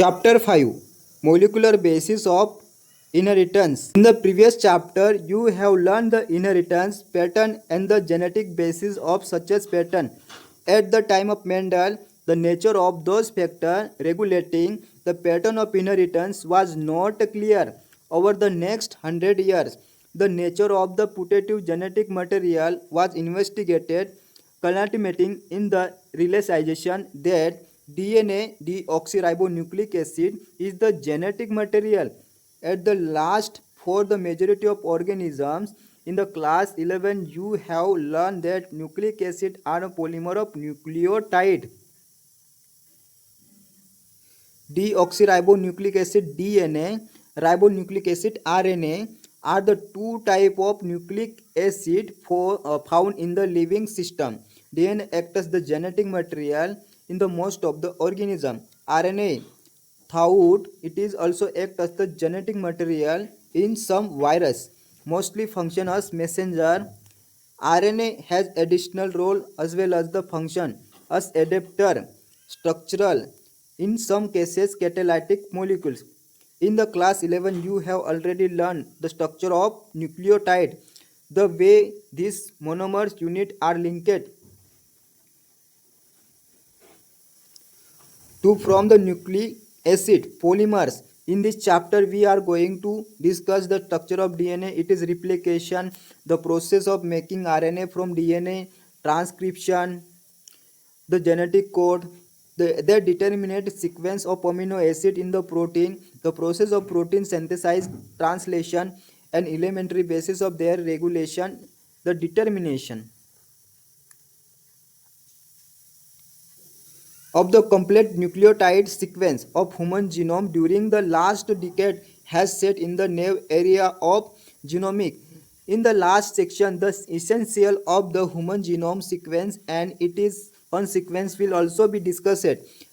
Chapter 5 Molecular Basis of Inheritance. In the previous chapter, you have learned the inheritance pattern and the genetic basis of such a pattern. At the time of Mendel, the nature of those factors regulating the pattern of inheritance was not clear. Over the next 100 years, the nature of the putative genetic material was investigated, culminating in the realization that DNA deoxyribonucleic acid is the genetic material at the last for the majority of organisms. In the class 11 you have learned that nucleic acid are a polymer of nucleotide. Deoxyribonucleic acid DNA, ribonucleic acid RNA are the two type of nucleic acid found in the living system. DNA acts as the genetic material in the most of the organism. RNA, throughout it is also act as the genetic material in some virus, mostly function as messenger. RNA has additional role as well as the function as adapter, structural, in some cases catalytic molecules. In the class 11 you have already learned the structure of nucleotide, the way these monomers unit are linked to from the nucleic acid polymers. In this chapter we are going to discuss the structure of DNA, it is replication, the process of making RNA from DNA, transcription, the genetic code, the determinate sequence of amino acid in the protein, the process of protein synthesis, translation, and elementary basis of their regulation, the determination of the complete nucleotide sequence of human genome during the last decade has set in the new area of genomic. In the last section, the essential of the human genome sequence and it is one sequence will also be discussed.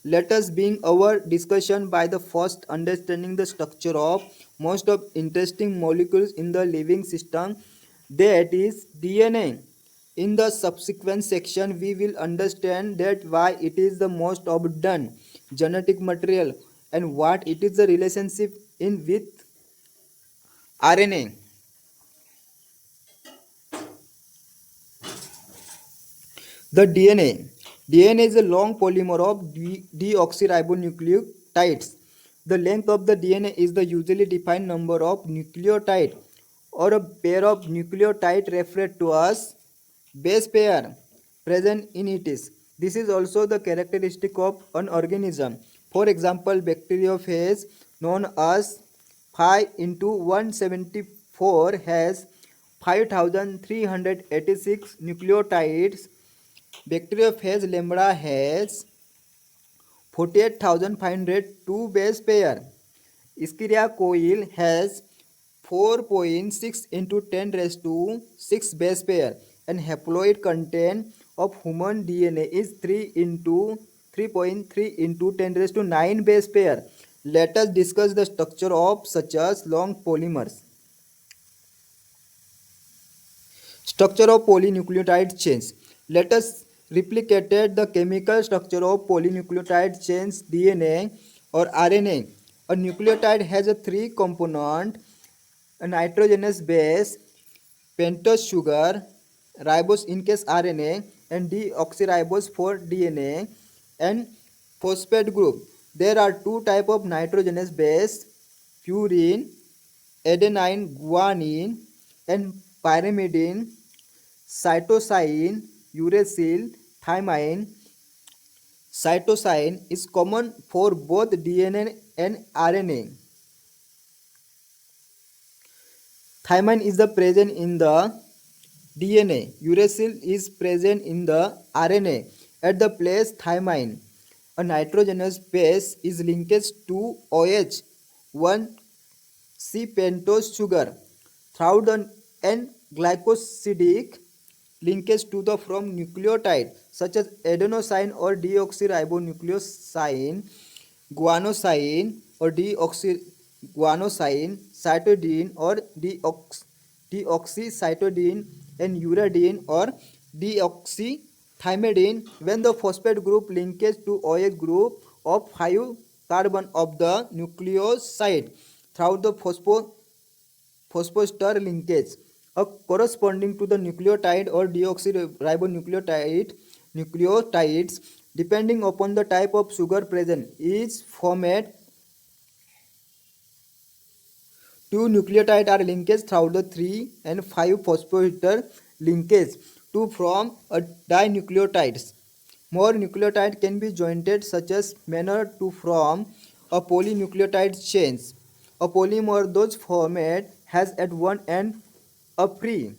Let us begin our discussion by the first understanding the structure of most of interesting molecules in the living system, that is DNA. In the subsequent section, we will understand that why it is the most abundant genetic material and what it is the relationship in with RNA. The DNA. DNA is a long polymer of deoxyribonucleotides. The length of the DNA is the usually defined number of nucleotide or a pair of nucleotide referred to as base pair present in it. This is also the characteristic of an organism. For example, bacteriophage known as 5 into 174 has 5386 nucleotides. Bacteriophage lambda has 48,502 base pair. Escherichia coli has 4.6 into 10 raised to 6 base pair and haploid content of human DNA is 3.3 into 10 raised to 9 base pair. Let us discuss the structure of such as long polymers. Structure of polynucleotide chains. Let us replicate the chemical structure of polynucleotide chains DNA or RNA. A nucleotide has a three component, a nitrogenous base, pentose sugar, ribose in case RNA, and deoxyribose for DNA, and phosphate group. There are two types of nitrogenous base, purine, adenine, guanine, and pyrimidine, cytosine, uracil, thymine. Cytosine is common for both DNA and RNA. Thymine is the present in the DNA. Uracil is present in the RNA. At the place thymine, a nitrogenous base is linked to OH, 1C pentose sugar, throughout an glycosidic linkage to the from nucleotide such as adenosine or deoxyribonucleosine, guanosine or deoxyguanosine, cytidine or deoxycytidine, and uridine or deoxythymidine. When the phosphate group linkage to OH group of 5 carbon of the nucleoside through the phosphoester linkage. A corresponding to the nucleotide or nucleotides, depending upon the type of sugar present, is formed. Two nucleotides are linked through the 3 and 5 phosphoester linkage to form a dinucleotides. More nucleotides can be joined such as manner to form a polynucleotide chains. A polymer those formed has at one end a free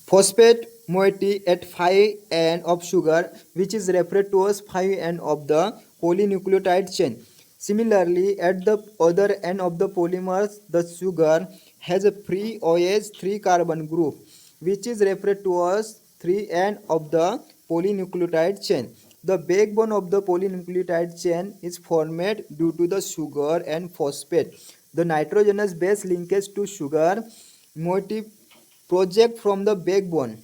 phosphate moiety at 5 end of sugar, which is referred to as 5 end of the polynucleotide chain. Similarly, at the other end of the polymers, the sugar has a free OH 3 carbon group, which is referred to as 3 end of the polynucleotide chain. The backbone of the polynucleotide chain is formed due to the sugar and phosphate. The nitrogenous base linkage to sugar moiety project from the backbone.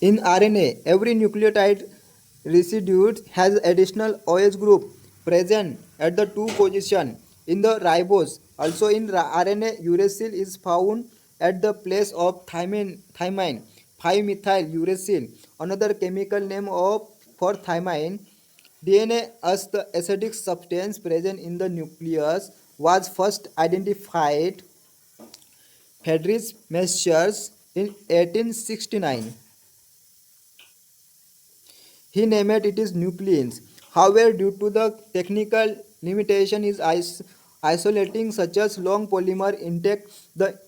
In RNA, every nucleotide residue has additional OH group present at the 2 position in the ribose. Also in RNA, uracil is found at the place of thymine 5-methyl uracil, another chemical name of for thymine. DNA as the acidic substance present in the nucleus was first identified Friedrich Metzger in 1869. He named it as nucleins. However, due to the technical limitation is isolating such as long polymer intact, the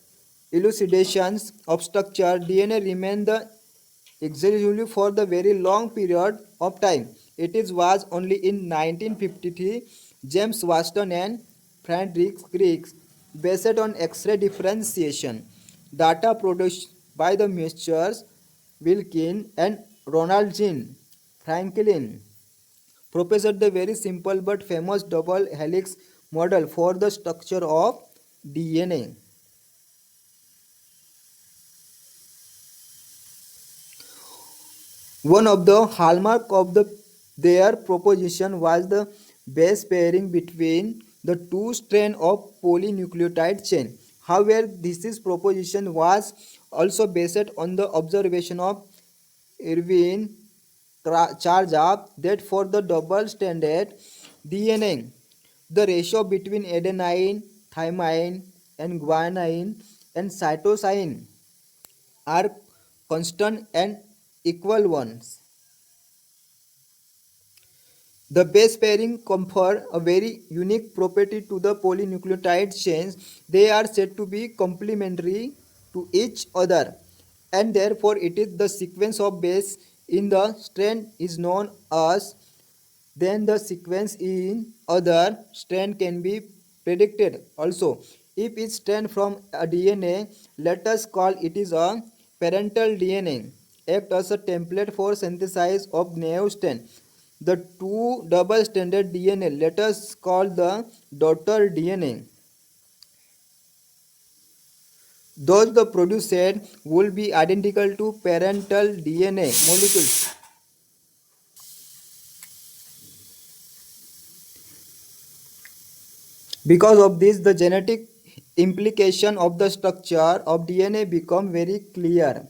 elucidations of structure DNA remain the exclusively for the very long period of time. It is was only in 1953 James Watson and Friedrich Crick, based on X-ray differentiation, data produced by the Messrs. Wilkin and Ronald Jean Franklin, proposed the very simple but famous double helix model for the structure of DNA. One of the hallmark of their proposition was the base pairing between the two strands of polynucleotide chain. However, this proposition was also based on the observation of Irving Chargaff that for the double-stranded DNA, the ratio between adenine, thymine, and guanine and cytosine are constant and equal ones. The base pairing confer a very unique property to the polynucleotide chains. They are said to be complementary to each other, and therefore it is the sequence of base in the strand is known as. Then the sequence in other strand can be predicted also. If it strand from a DNA, let us call it is a parental DNA, act as a template for synthesis of new strand. The two double-stranded DNA, let us call the daughter DNA. Thus the produced will be identical to parental DNA molecules. Because of this, the genetic implication of the structure of DNA become very clear.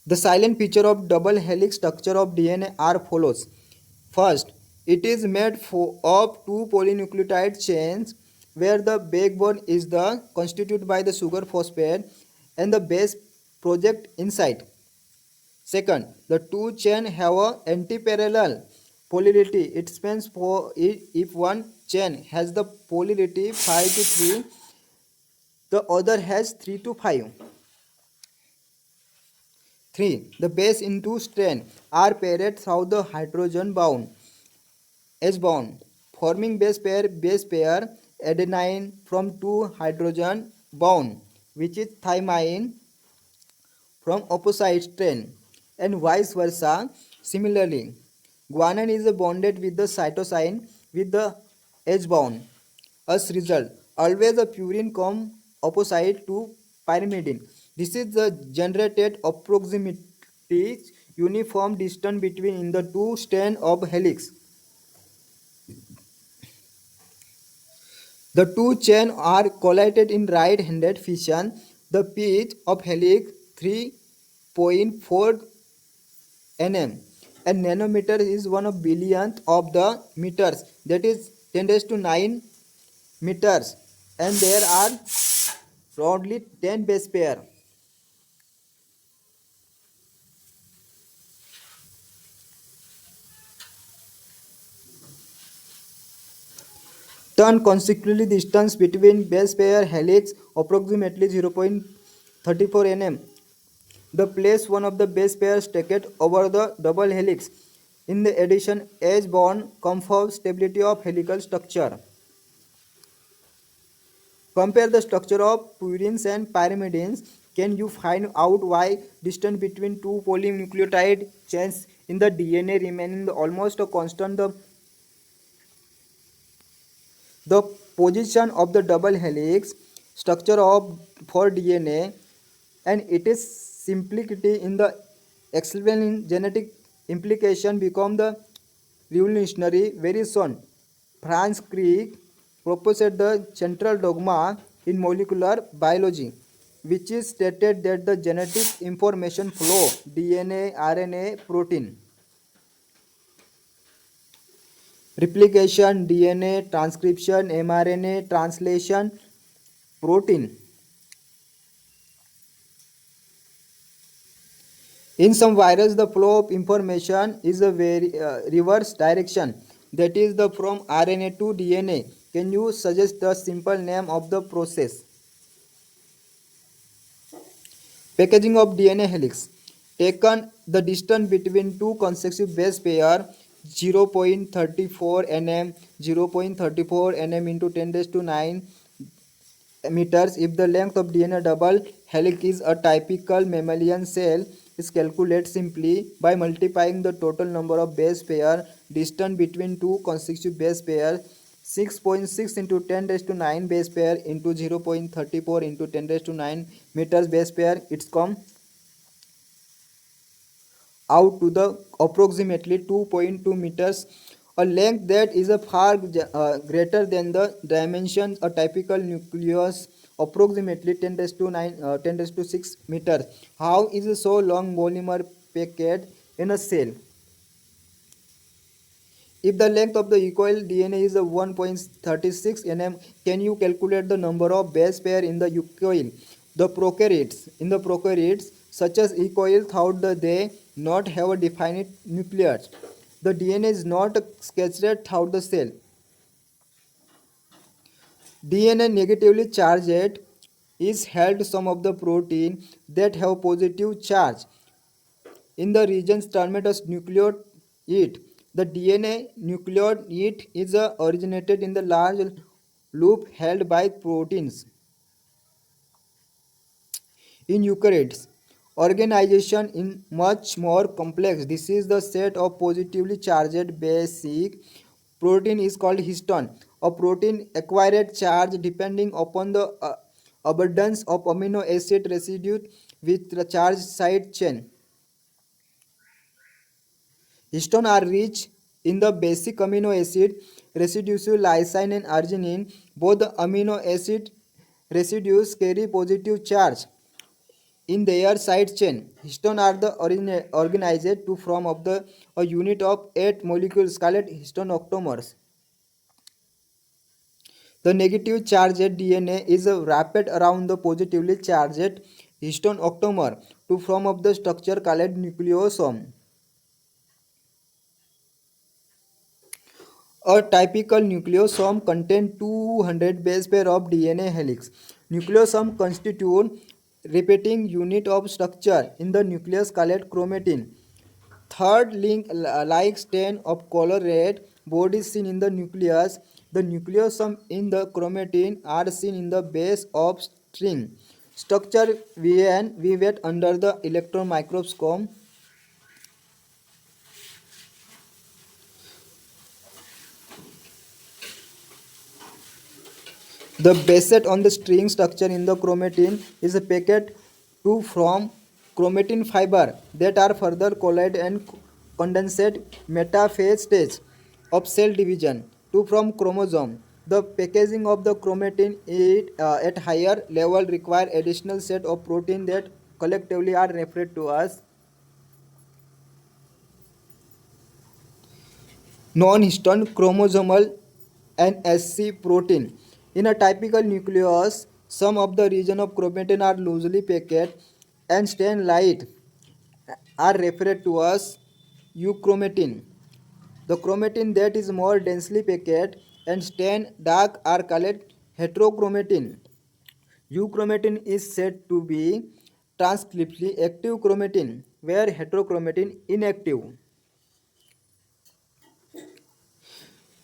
The silent feature of double helix structure of DNA are follows. First, it is made of two polynucleotide chains where the backbone is the constituted by the sugar phosphate and the base project inside. Second, the two chain have a antiparallel polarity. It means for if one chain has the polarity 5 to 3, the other has 3 to 5. 3. The base into strand are paired through the hydrogen bound S bond, forming base pair adenine from two hydrogen bound, which is thymine from opposite strand, and vice versa. Similarly, guanine is bonded with the cytosine with the H bond. As result, always a purine come opposite to pyrimidine. This is the generated approximately uniform distance between in the two strands of helix. The two chains are collided in right-handed fission. The pitch of helix 3.4 nm, and nanometer is 1 of billionth of the meters, that is 10 raised to 9 meters, and there are roughly 10 base pair. Turn consequently distance between base pair helix approximately 0.34 nm. The place one of the base pairs stacked over the double helix. In the addition, edge bond confers stability of helical structure. Compare the structure of purines and pyrimidines. Can you find out why distance between two polynucleotide chains in the DNA remaining almost a constant? The position of the double helix structure of for DNA and its simplicity in the explaining genetic implication become the revolutionary very soon. Franz Crick proposed the central dogma in molecular biology, which is stated that the genetic information flow DNA, RNA, protein, replication, DNA, transcription, mRNA, translation, protein. In some virus, the flow of information is a very reverse direction. That is the from RNA to DNA. Can you suggest the simple name of the process? Packaging of DNA helix. Taken the distance between two consecutive base pair 0.34 nm, 0.34 nm into 10 raised to 9 meters. If the length of DNA double helix is a typical mammalian cell, is calculated simply by multiplying the total number of base pair distance between two consecutive base pair 6.6 into 10 raised to 9 base pair into 0.34 into 10 raised to 9 meters base pair. It's come out to the approximately 2.2 meters, a length that is a far greater than the dimensions a typical nucleus, approximately 10 raised to 9 10 raised to 6 meters. How is a so long polymer packed in a cell? If the length of the equal DNA is a 1.36 nm, can you calculate the number of base pair in the equal? The prokaryotes. In the prokaryotes, such as E. coli, thought that they not have a definite nucleus. The DNA is not scattered throughout the cell. DNA negatively charged is held some of the protein that have positive charge in the regions termed as nucleotide. The DNA nucleotide is originated in the large loop held by proteins. In eukaryotes, organization is much more complex. This is the set of positively charged basic protein is called histone. A protein acquired charge depending upon the abundance of amino acid residue with the charge side chain. Histone are rich in the basic amino acid residues lysine and arginine. Both the amino acid residues carry positive charge in their side chain. Histone are the organized to form of the a unit of 8 molecules called histone octamers. The negative charged DNA is wrapped around the positively charged histone octamer to form of the structure called nucleosome. A typical nucleosome contains 200 base pair of DNA helix. Nucleosome constitute repeating unit of structure in the nucleus called chromatin. Third link like stain of color red board is seen in the nucleus. The nucleosome in the chromatin are seen in the base of string. Structure when we wait under the electron microscope. The base set on the string structure in the chromatin is a packet 2 from chromatin fiber that are further collide and condensate metaphase stage of cell division. 2 from chromosome. The packaging of the chromatin at higher level require additional set of protein that collectively are referred to as non-histone chromosomal NSC protein. In a typical nucleus, some of the region of chromatin are loosely packed and stain light are referred to as euchromatin. The chromatin that is more densely packed and stain dark are called heterochromatin. Euchromatin is said to be transcriptionally active chromatin, where heterochromatin inactive.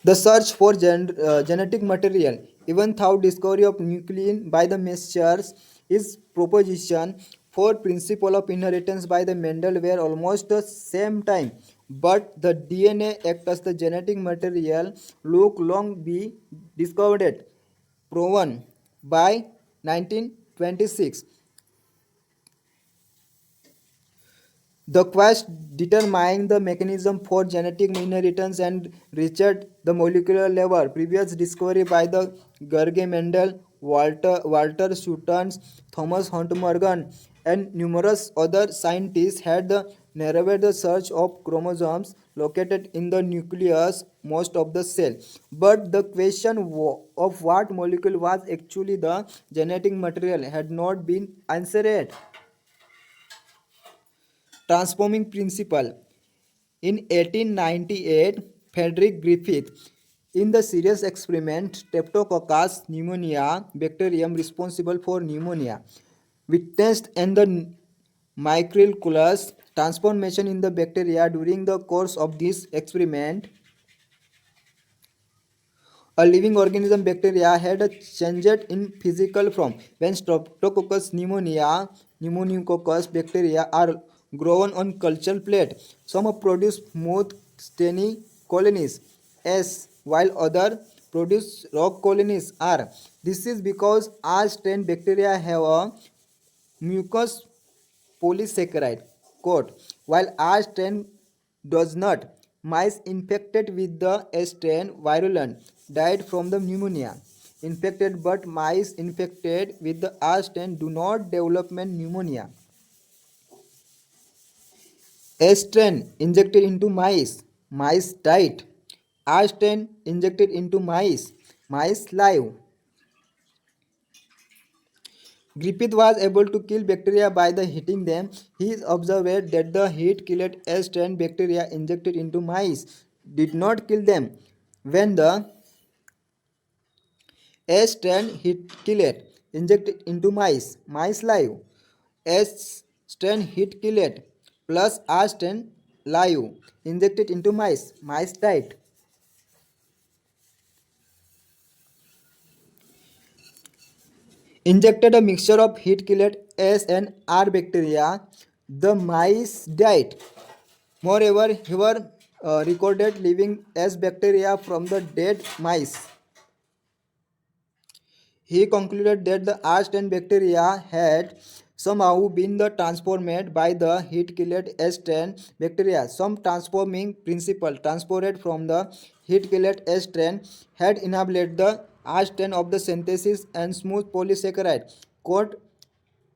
The search for genetic material, even though discovery of nuclein by the Messrs. is proposition for principle of inheritance by the Mendel were almost the same time, but the DNA act as the genetic material look long be discovered, proven by 1926. The quest determined the mechanism for genetic inheritance and reached the molecular level. Previous discovery by the Gerge Mendel, Walter Schultz, Thomas Hunt Morgan, and numerous other scientists had narrowed the search of chromosomes located in the nucleus most of the cell. But the question of what molecule was actually the genetic material had not been answered. Transforming principle. In 1898, Frederick Griffith, in the serious experiment Streptococcus pneumonia, bacterium responsible for pneumonia, witnessed and the miraculous transformation in the bacteria during the course of this experiment. A living organism bacteria had changed in physical form. When Streptococcus pneumococcus bacteria are grown on culture plate, some produce smooth stony colonies S, while other produce rock colonies R. This is because R strain bacteria have a mucus polysaccharide coat, while R strain does not. Mice infected with the S strain virulent died from the pneumonia. Infected but mice infected with the R strain do not develop pneumonia. S strain injected into mice, mice died. R strain injected into mice, mice live. Griffith was able to kill bacteria by the heating them. He observed that the heat killed S strain bacteria injected into mice did not kill them. When the S strain heat killed injected into mice, mice live. S strain heat killed plus R strain live injected into mice, mice died. Injected a mixture of heat killed S and R bacteria, the mice died. Moreover, he were recorded living S bacteria from the dead mice. He concluded that the R strain bacteria had somehow been transformed by the heat-killed S strain bacteria. Some transforming principle transported from the heat-killed S strain had enabled the R strain of the synthesis and smooth polysaccharide coat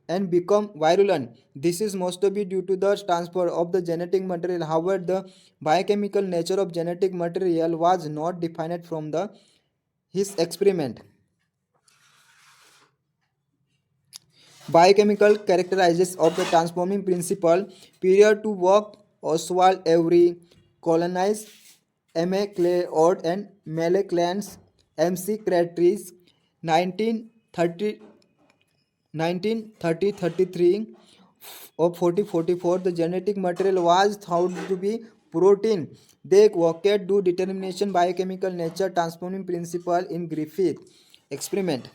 and become virulent. This is mostly due to the transfer of the genetic material. However, the biochemical nature of genetic material was not defined from his experiment. Biochemical characteristics of the transforming principle. Period to work. Oswald Avery colonized M.A. Claude and Mele Clans M.C. Cratris 1930 1930-33 of 4044. The genetic material was thought to be protein. They worked to determination biochemical nature transforming principle in Griffith experiment.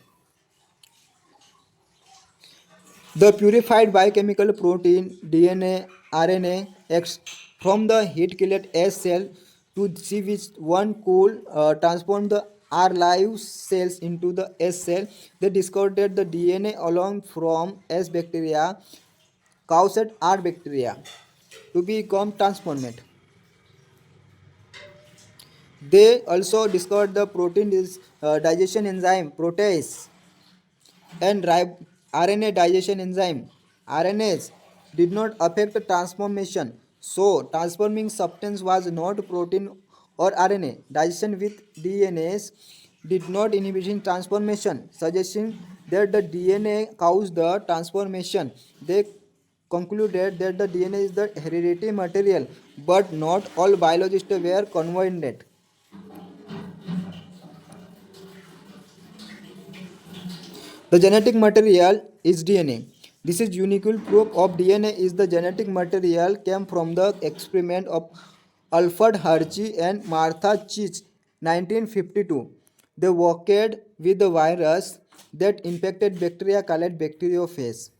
The purified biochemical protein, DNA, RNA, from the heat killed S cell to see which one could transform the R live cells into the S cell. They discovered that the DNA along from S bacteria caused R bacteria to become transformed. They also discovered the protein digestion enzyme protease and RNA digestion enzyme RNase did not affect the transformation. So transforming substance was not protein or RNA. Digestion with DNAs did not inhibition transformation, suggesting that the DNA caused the transformation. They concluded that the DNA is the hereditary material, but not all biologists were convinced. The genetic material is DNA. This is unique proof of DNA is the genetic material came from the experiment of Alfred Hershey and Martha Chich 1952. They worked with the virus that infected bacteria called bacteriophage.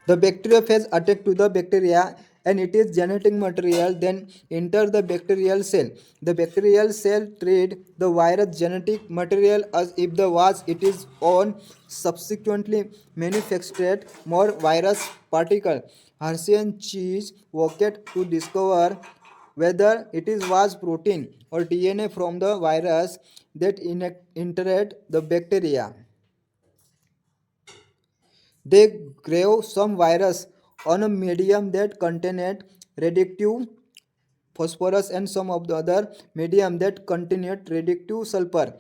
The bacteriophage attack to the bacteria and it is genetic material then enter the bacterial cell. The bacterial cell treat the virus genetic material as if the was it is on subsequently manufactured more virus particle. Hershey and Chase worked to discover whether it is was protein or DNA from the virus that entered the bacteria. They grew some virus on a medium that contained radioactive phosphorus and some of the other medium that contained radioactive sulfur.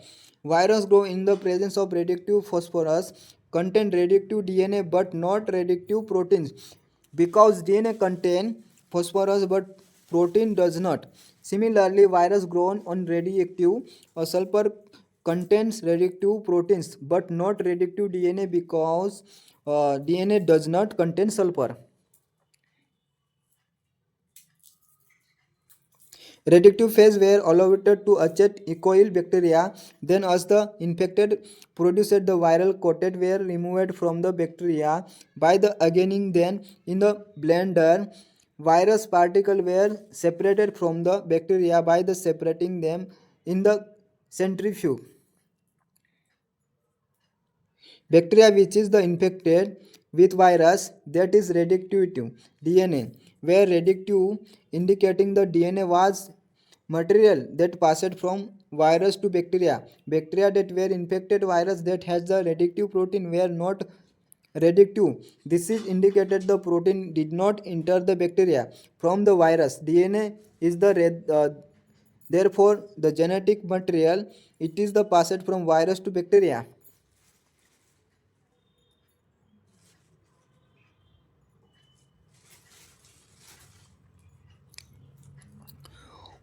Virus grow in the presence of radioactive phosphorus, contain radioactive DNA but not radioactive proteins because DNA contain phosphorus but protein does not. Similarly, virus grown on radioactive sulfur contains radioactive proteins but not radioactive DNA because DNA does not contain sulfur. Radioactive phase were allowed to attack E. coli bacteria. Then, as the infected produced the viral coated were removed from the bacteria by the again then in the blender, virus particles were separated from the bacteria by the separating them in the centrifuge. Bacteria which is the infected with virus that is radioactive DNA, where radioactive indicating the DNA was material that passed from virus to bacteria. Bacteria that were infected virus that has the radioactive protein were not radioactive. This is indicated the protein did not enter the bacteria from the virus. DNA is the therefore the genetic material it is the passed from virus to bacteria.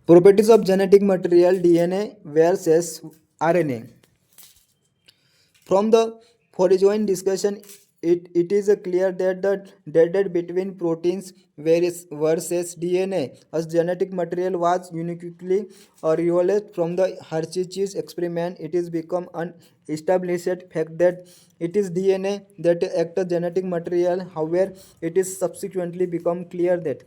Properties of genetic material DNA versus RNA. From the foregoing discussion, it is clear that the data between proteins versus DNA as genetic material was uniquely realized from the Hershey-Chase experiment. It is become an established fact that it is DNA that acts as genetic material. However, it is subsequently become clear that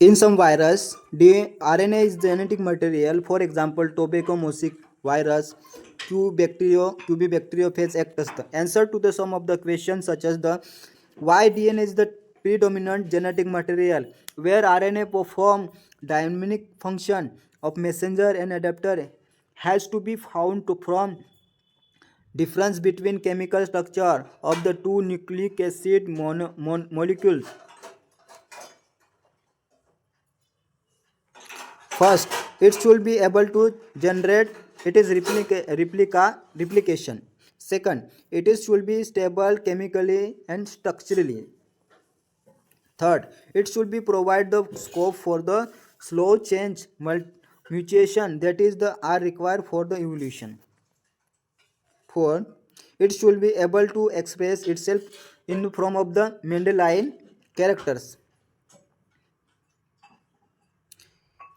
in some virus, RNA is genetic material. For example, tobacco mosaic virus, QB bacteriophage act as the answer to the some of the questions such as the why DNA is the predominant genetic material, where RNA perform dynamic function of messenger and adapter has to be found to from difference between chemical structure of the two nucleic acid molecules. First, it should be able to generate it is replication. Second, it is should be stable chemically and structurally. Third, it should be provide the scope for the slow change mutation that is the are required for the evolution. Fourth, it should be able to express itself in the form of the Mendelian characters.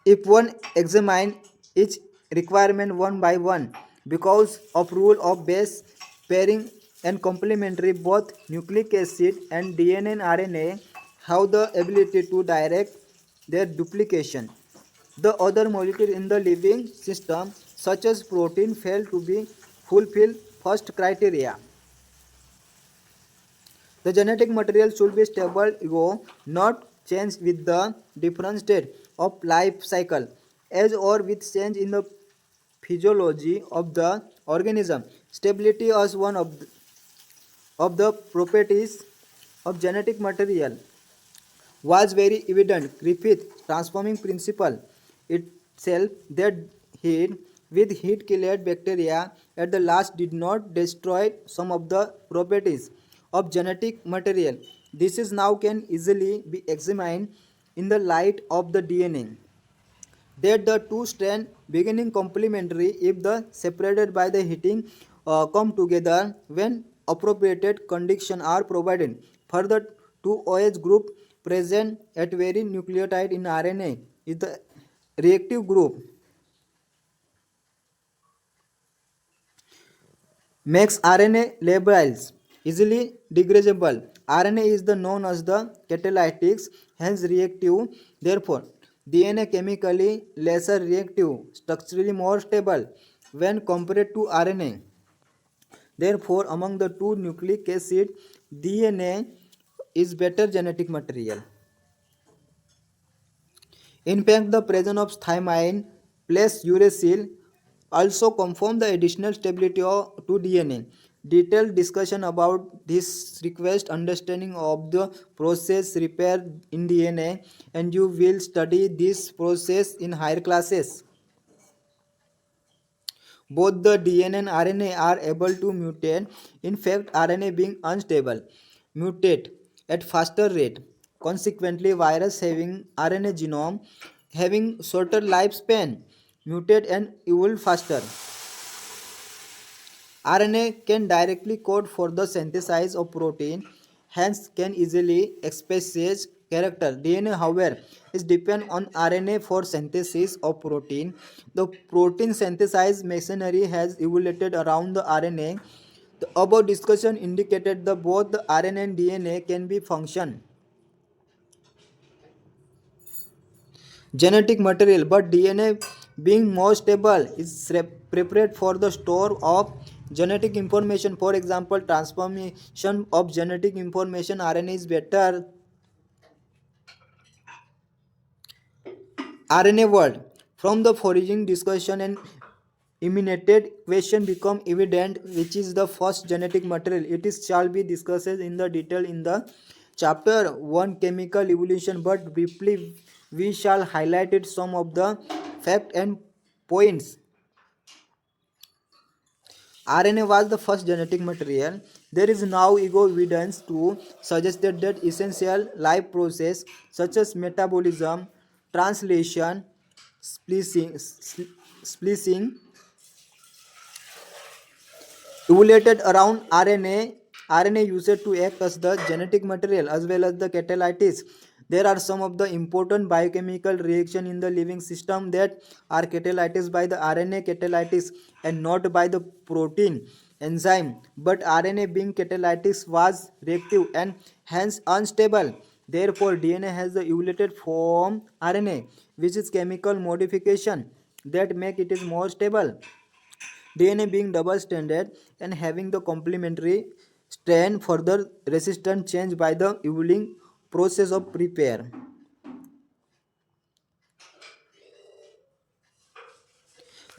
If one examine each requirement one by one because of rule of base pairing and complementary. Both nucleic acid and DNA and RNA have the ability to direct their duplication. The other molecule in the living system, such as protein, fail to be fulfill first criteria. The genetic material should be stable, not change with the different state of life cycle, as or with change in the physiology of the organism. Stability is one of the properties of genetic material was very evident. Griffith transforming principle itself that heat with heat killed bacteria at the last did not destroy some of the properties of genetic material. This is now can easily be examined in the light of the DNA that the two strands beginning complementary if the separated by the heating come together when appropriate conditions are provided. Further, two OH group present at very nucleotide in RNA is the reactive group makes RNA labile easily degradable. RNA is the known as the catalytics, hence reactive. Therefore, DNA chemically lesser reactive, structurally more stable when compared to RNA. Therefore, among the two nucleic acid, DNA is better genetic material. In fact, the presence of thymine plus uracil also confirm the additional stability to DNA. Detailed discussion about this request understanding of the process repair in DNA, and you will study this process in higher classes. Both the DNA and RNA are able to mutate. In fact, RNA being unstable, mutate at faster rate. Consequently, virus having RNA genome having shorter lifespan, mutate and evolve faster. RNA can directly code for the synthesis of protein, hence can easily express its character. DNA, however, is depend on RNA for synthesis of protein. The protein synthesis machinery has evolved around the RNA. The above discussion indicated that both the RNA and DNA can be function genetic material, but DNA being more stable is prepared for the store of genetic information. For example, transformation of genetic information RNA is better RNA world. From the foraging discussion and imitated question become evident which is the first genetic material. It is shall be discussed in the detail in the chapter 1 chemical evolution, but briefly we shall highlight it some of the fact and points. RNA was the first genetic material. There is now evidence to suggest that essential life process such as metabolism, translation, splicing evaluated around RNA. RNA used to act as the genetic material as well as the catalysis. There are some of the important biochemical reaction in the living system that are catalyzed by the RNA catalysis and not by the protein enzyme. But RNA being catalysis was reactive and hence unstable. Therefore, DNA has the evaluated form RNA, which is chemical modification that make it is more stable. DNA being double stranded and having the complementary strand further resistant change by the evolving process of repair.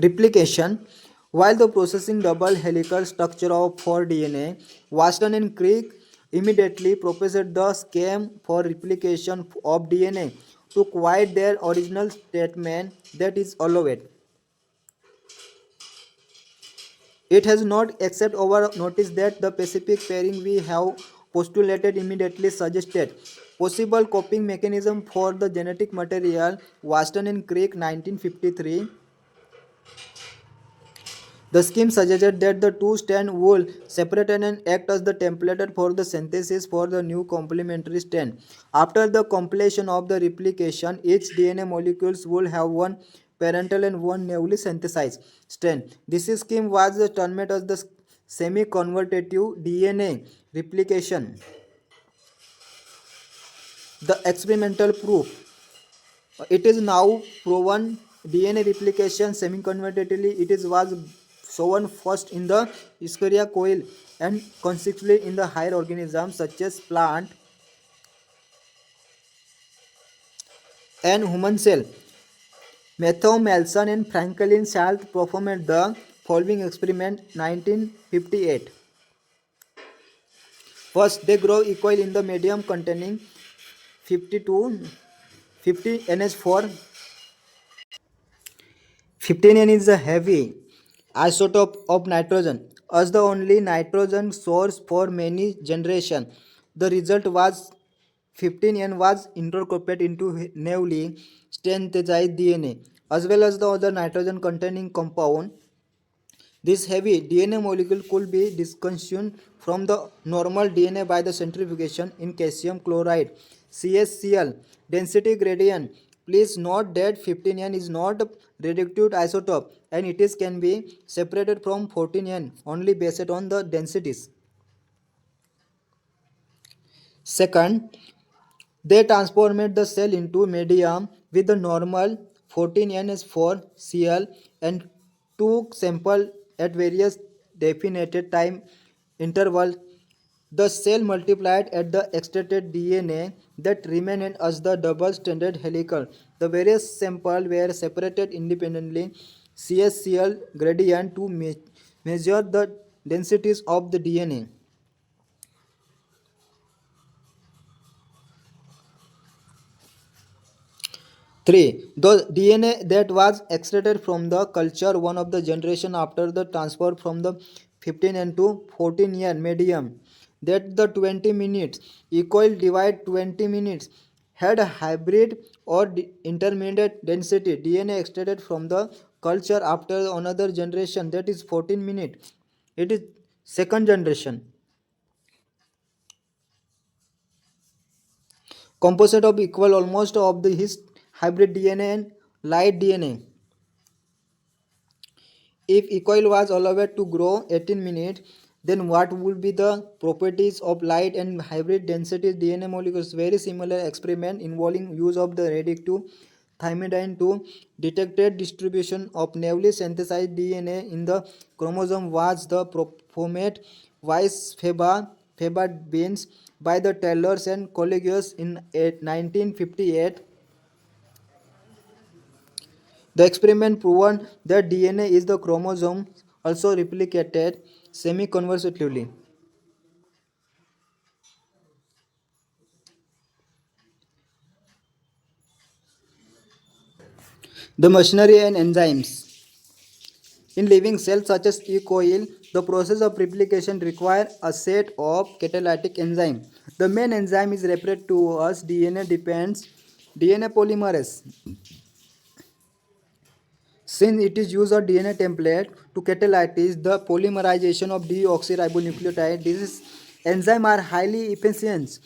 Replication. While the processing double helical structure of for DNA, Watson and Crick immediately proposed the scheme for replication of DNA to quiet their original statement that is allowed. It has not except over noticed that the specific pairing we have postulated immediately suggested possible coping mechanism for the genetic material. Watson and Crick 1953. The scheme suggested that the two strands would separate and act as the template for the synthesis for the new complementary strand. After the completion of the replication, each DNA molecules will have one parental and one newly synthesized strand. This scheme was termed as the semi-convertative DNA replication. The experimental proof. It is now proven DNA replication semi-convertatively. It is was shown first in the Escherichia coli and consequently in the higher organisms such as plant and human cell. Matthew Malson and Franklin Salt performed the following experiment 1958. First, they grow E. coli in the medium containing 50 to 50 NH4. 15N is a heavy isotope of nitrogen. As the only nitrogen source for many generations, the result was 15N was incorporated into newly synthesized DNA as well as the other nitrogen containing compound. This heavy DNA molecule could be discontinued from the normal DNA by the centrifugation in calcium chloride CaCl density gradient. Please note that 15N is not a radioactive isotope and it is can be separated from 14N only based on the densities. Second, they transformed the cell into medium with the normal 14NH4Cl and took sample at various definite time interval. The cell multiplied at the extracted DNA that remained as the double-stranded helical. The various samples were separated independently CaCl gradient to measure the densities of the DNA. 3. The DNA that was extracted from the culture one of the generation after the transfer from the 15N to 14N medium that the 20 minutes equal divide 20 minutes had a hybrid or intermediate density DNA extracted from the culture after another generation that is 14 minutes. It is second generation. Composite of equal almost of the his hybrid DNA and light DNA. If E. coli was allowed to grow 18 minutes, then what would be the properties of light and hybrid density DNA molecules? Very similar experiment involving use of the radioactive thymidine to detect distribution of newly synthesized DNA in the chromosome was the performed vice Faber beans by the Taylors and colleagues in 1958. The experiment proved that DNA is the chromosome also replicated semi-conversatively. The machinery and enzymes. In living cells such as E. coli, the process of replication requires a set of catalytic enzymes. The main enzyme is referred to as DNA dependent DNA polymerase. Since it is used a DNA template to catalyze the polymerization of deoxyribonucleotide, these enzymes are highly efficient.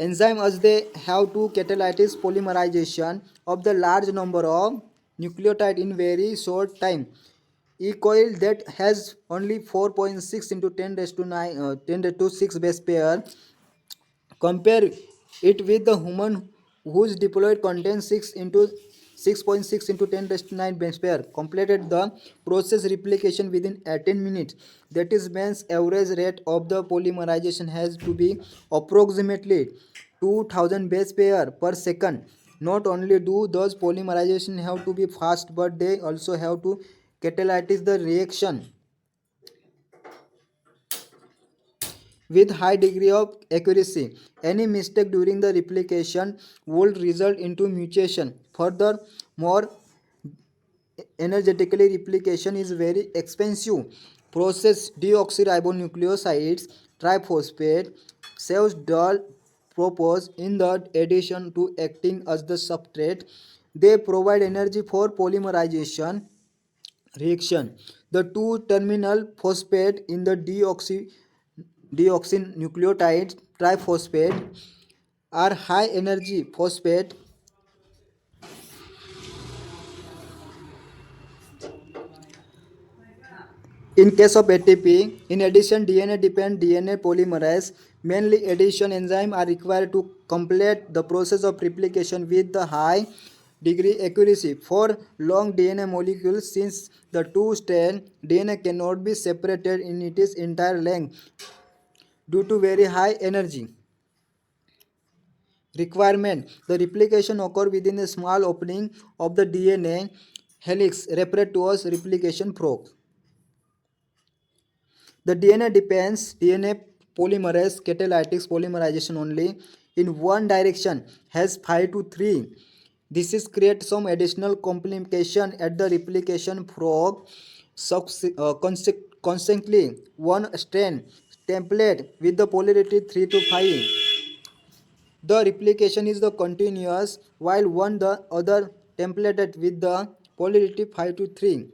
Enzymes as they have to catalyze polymerization of the large number of nucleotide in very short time. E. coli that has only 4.6 into 10 raised to 9 10 raised to 6 base pair. Compare it with the human whose diploid contains 6.6 into 10 raised to 9 base pair. Completed the process replication within 18 minutes. That is means average rate of the polymerization has to be approximately 2000 base pair per second. Not only do those polymerization have to be fast, but they also have to catalyze the reaction with high degree of accuracy. Any mistake during the replication would result into mutation. Furthermore, energetically replication is very expensive process. Deoxyribonucleosides triphosphate cells dull purpose. In the addition to acting as the substrate, they provide energy for polymerization reaction. The two terminal phosphate in the deoxynucleotide triphosphate are high energy phosphate In case of ATP, in addition, DNA-dependent DNA polymerase, mainly addition enzyme are required to complete the process of replication with the high degree accuracy. For long DNA molecules, since the two-strand DNA cannot be separated in its entire length due to very high energy requirement, the replication occur within a small opening of the DNA helix referred to as replication fork. The DNA depends DNA polymerase catalytic polymerization only in one direction has 5 to 3. This is create some additional complication at the replication fork. Consequently, one strand template with the polarity 3 to 5. The replication is the continuous while one the other templated with the polarity 5 to 3.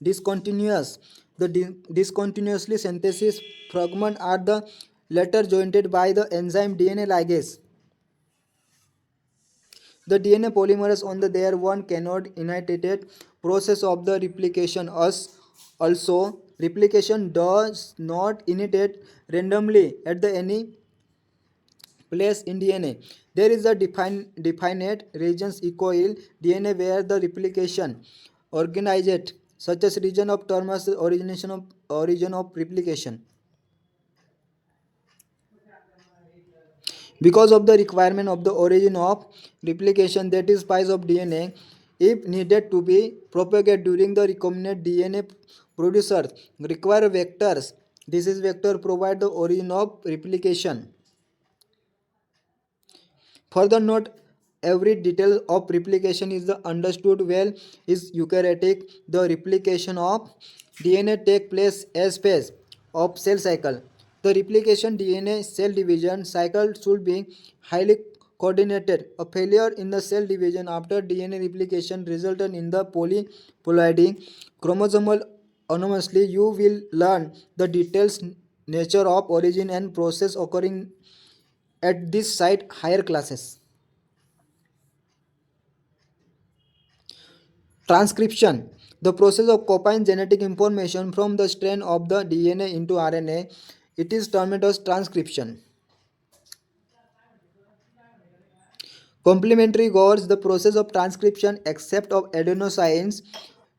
Discontinuous. The discontinuously synthesis fragment are the later joined by the enzyme DNA ligase. The DNA polymerase on the their one cannot initiate process of the replication as also replication does not initiate randomly at the any place in DNA. There is a definite regions equal DNA where the replication organized such as region of term as origin of replication. Because of the requirement of the origin of replication, that is spice of DNA, if needed to be propagated during the recombinant DNA producer require vectors. This is vector provide the origin of replication. Further note, every detail of replication is understood well is eukaryotic. The replication of DNA take place as phase of cell cycle. The replication DNA cell division cycle should be highly coordinated. A failure in the cell division after DNA replication resulted in the polyploidy chromosomal anomaly. You will learn the details nature of origin and process occurring at this site higher classes. Transcription. The process of copying genetic information from the strand of the DNA into RNA. It is termed as transcription. Complementary goals. The process of transcription except of adenosines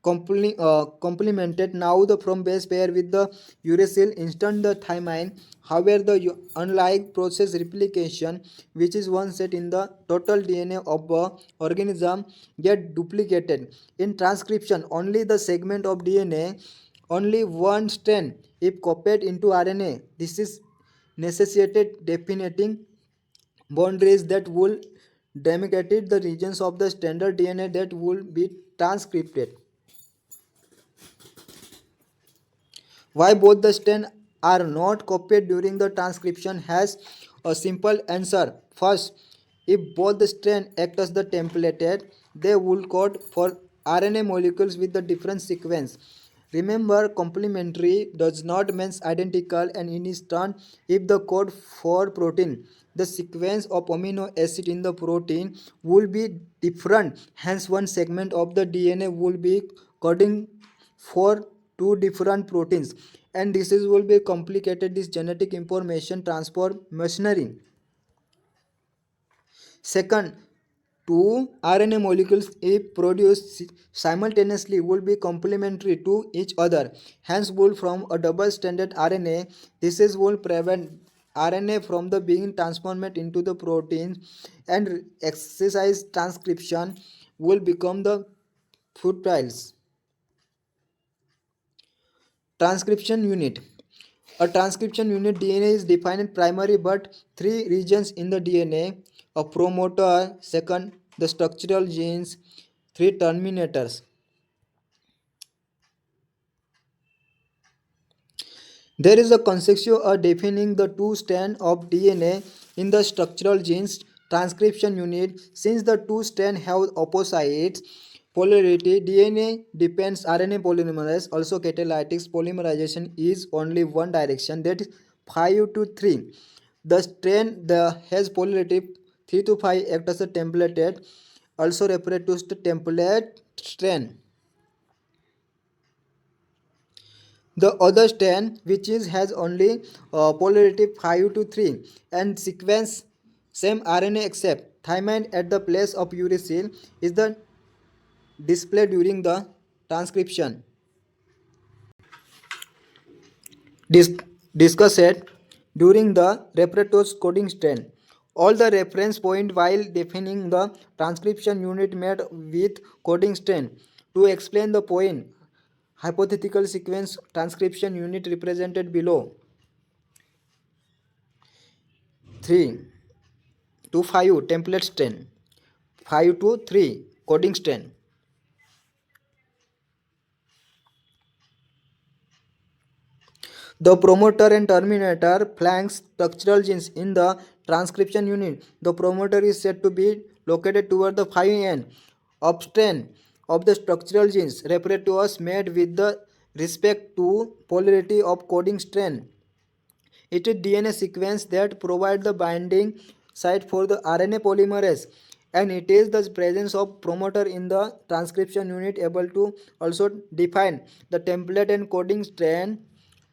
complemented now the from base pair with the uracil instant the thymine. However, the unlike process replication, which is one set in the total DNA of a organism, get duplicated. In transcription, only the segment of DNA, only one strand, if copied into RNA. This is necessitated defining boundaries that will demarcate the regions of the standard DNA that will be transcribed. Why both the strands are not copied during the transcription has a simple answer. First, if both the strands act as the template, they will code for RNA molecules with the different sequence. Remember, complementary does not mean identical, and in its turn, if the code for protein, the sequence of amino acid in the protein will be different. Hence, one segment of the DNA will be coding for two different proteins, and this is will be complicated this genetic information transfer machinery. Second, two RNA molecules if produced simultaneously will be complementary to each other, hence will from a double stranded RNA. This is will prevent RNA from the being transformed into the protein, and exercise transcription will become the futile. Transcription unit. A transcription unit DNA is defined primary but three regions in the DNA: a promoter, second the structural genes, three terminators. There is a conception of defining the two strands of DNA in the structural genes transcription unit. Since the two strands have opposite polarity, DNA depends RNA polymerase, also catalytic polymerization is only one direction, that is 5 to 3. The strand the has polarity 3 to 5 act as a template, also referred to as the template strand. The other strand, which is has only polarity 5 to 3 and sequence same RNA except thymine at the place of uracil, is the display during the transcription. Dis- Discussed during the repertoire coding strand. All the reference point while defining the transcription unit made with coding strand. To explain the point, hypothetical sequence transcription unit represented below. 3 to 5 template strand, 5 to 3 coding strand. The promoter and terminator flanks structural genes in the transcription unit. The promoter is said to be located toward the 5N upstrand of the structural genes, referred to as made with the respect to polarity of coding strand. It is DNA sequence that provide the binding site for the RNA polymerase, and it is the presence of promoter in the transcription unit able to also define the template and coding strand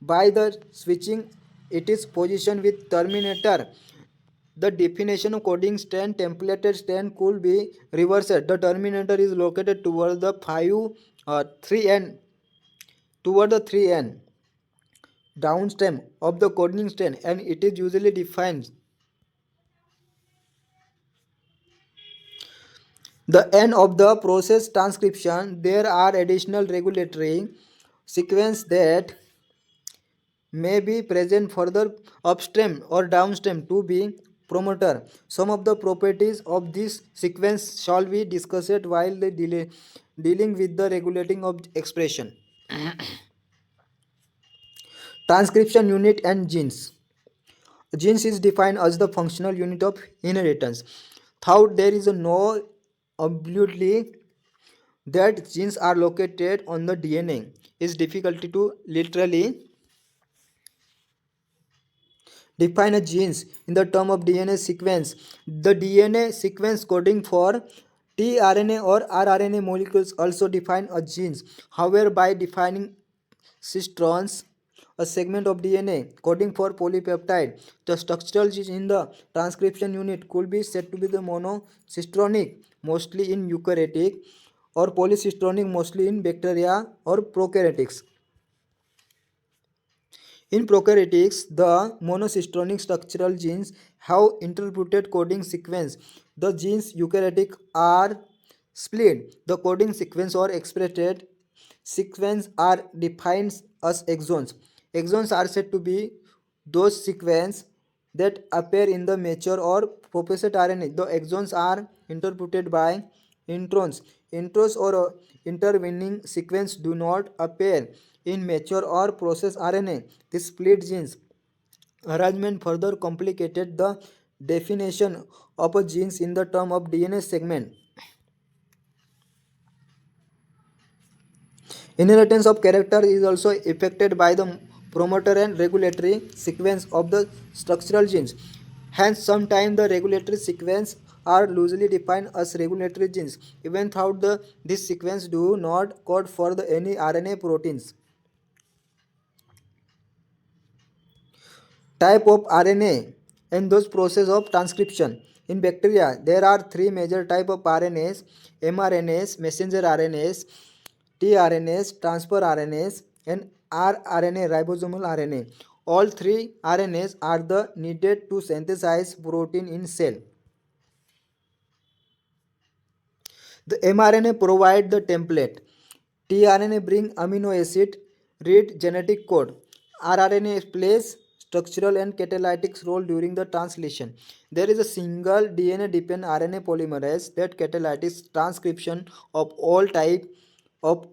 by the switching its position with terminator. The definition of coding strand templated strand could be reversed. The terminator is located toward the 3N toward the 3N downstem of the coding strand, and it is usually defined the end of the process transcription. There are additional regulatory sequence that may be present further upstream or downstream to be promoter. Some of the properties of this sequence shall be discussed while the dealing with the regulating of expression. Transcription unit and genes. Genes is defined as the functional unit of inheritance. Though there is no absolutely that genes are located on the DNA, is difficult to literally define a genes in the term of DNA sequence. The DNA sequence coding for tRNA or rRNA molecules also define a genes. However, by defining cistrons, a segment of DNA coding for polypeptide, the structural gene in the transcription unit could be said to be the monocistronic, mostly in eukaryotic, or polycistronic, mostly in bacteria or prokaryotics. In prokaryotics, the monocistronic structural genes have interpreted coding sequence. The genes eukaryotic are split. The coding sequence or expressed sequence are defined as exons. Exons are said to be those sequences that appear in the mature or processed RNA. The exons are interpreted by introns. Intros or intervening sequence do not appear in mature or processed RNA. This split genes arrangement further complicated the definition of a genes in the term of DNA segment. Inheritance of character is also affected by the promoter and regulatory sequence of the structural genes. Hence, sometimes the regulatory sequence are loosely defined as regulatory genes, even though this sequence do not code for any RNA proteins. Type of RNA and those process of transcription. In bacteria, there are three major type of RNAs: mRNAs, messenger RNAs, tRNAs, transfer RNAs, and rRNA, ribosomal RNA. All three RNAs are the needed to synthesize protein in cell. The mRNA provide the template. tRNA bring amino acid, read genetic code. rRNA plays structural and catalytic role during the translation. There is a single DNA-dependent RNA polymerase that catalyzes transcription of all type of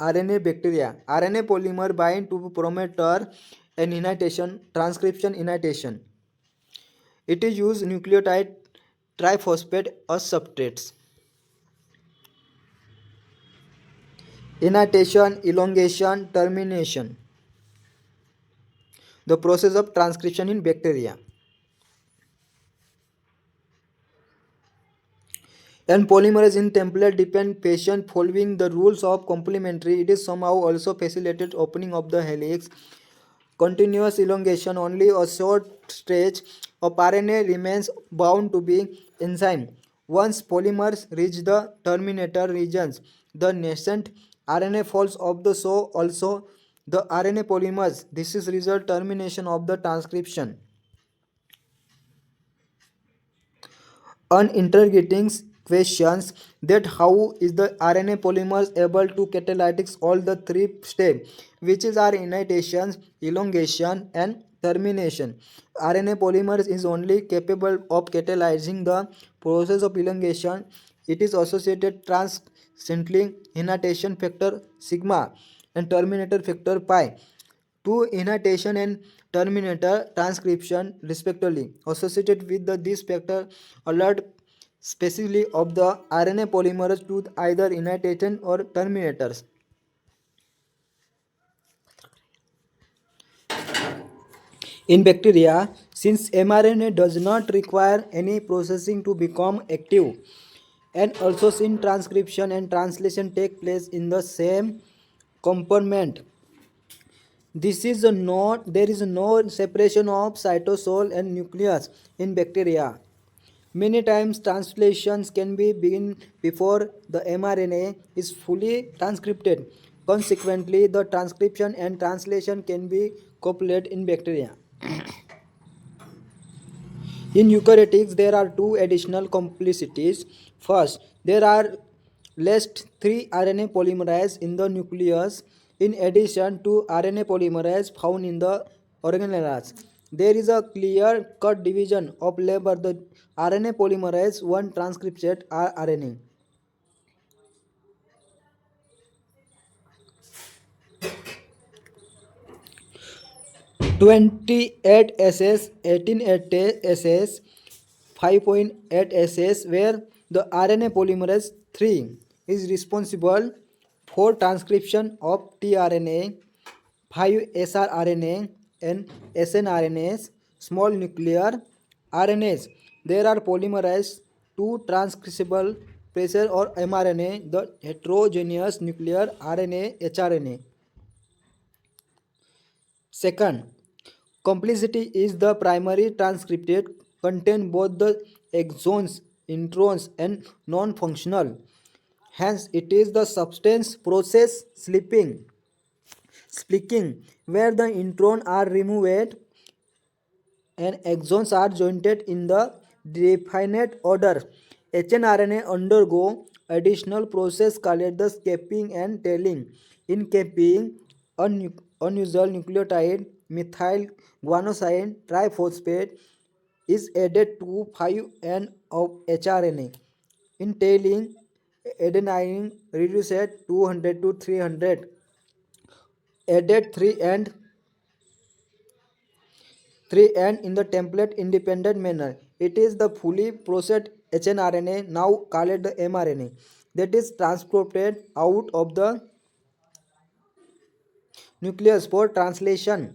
RNA bacteria. RNA polymer bind to promoter and initiation, transcription initiation. It is use nucleotide triphosphate as substrates. Initiation, elongation, termination. The process of transcription in bacteria. And polymerase in template depend patient following the rules of complementary. It is somehow also facilitated opening of the helix. Continuous elongation, only a short stretch of RNA remains bound to be enzyme. Once polymers reach the terminator regions, the nascent RNA falls off the so also the RNA polymers. This is result termination of the transcription. On interrogating questions that how is the RNA polymers able to catalyze all the three steps, which is our initiation, elongation, and termination. RNA polymers is only capable of catalyzing the process of elongation. It is associated transiently initiation factor sigma and terminator factor pi to initiation and terminator transcription respectively associated with this factor alert specifically of the RNA polymers to either initiation or terminators. In bacteria, since mRNA does not require any processing to become active, and also since transcription and translation take place in the same compartment, this is a not there is no separation of cytosol and nucleus in bacteria. Many times translations can be begin before the mRNA is fully transcripted. Consequently, the transcription and translation can be copulated in bacteria. In eukaryotics, there are two additional complicities. First, there are last three RNA polymerase in the nucleus in addition to RNA polymerase found in the organelles. There is a clear-cut division of labor. The RNA polymerase 1 transcripted RNA. 28 SS, 18 SS, 5.8 SS, where the RNA polymerase 3 is responsible for transcription of tRNA, 5 srRNA, and snRNAs, small nuclear RNAs. There are polymerase 2 transcriptable pressure or mRNA, the heterogeneous nuclear RNA, hRNA. Second, complicity is the primary transcripted contain both the exons, introns, and non-functional. Hence, it is the substance process splitting, where the intron are removed and exons are jointed in the definite order. hnRNA undergo additional process called the capping and tailing. In capping, unusual nucleotide methyl guanosine triphosphate is added to 5N of hRNA. In tailing, adenine reduced 200 to 300, added 3 and in the template independent manner. It is the fully processed hnRNA, now called the mRNA, that is transported out of the nucleus for translation.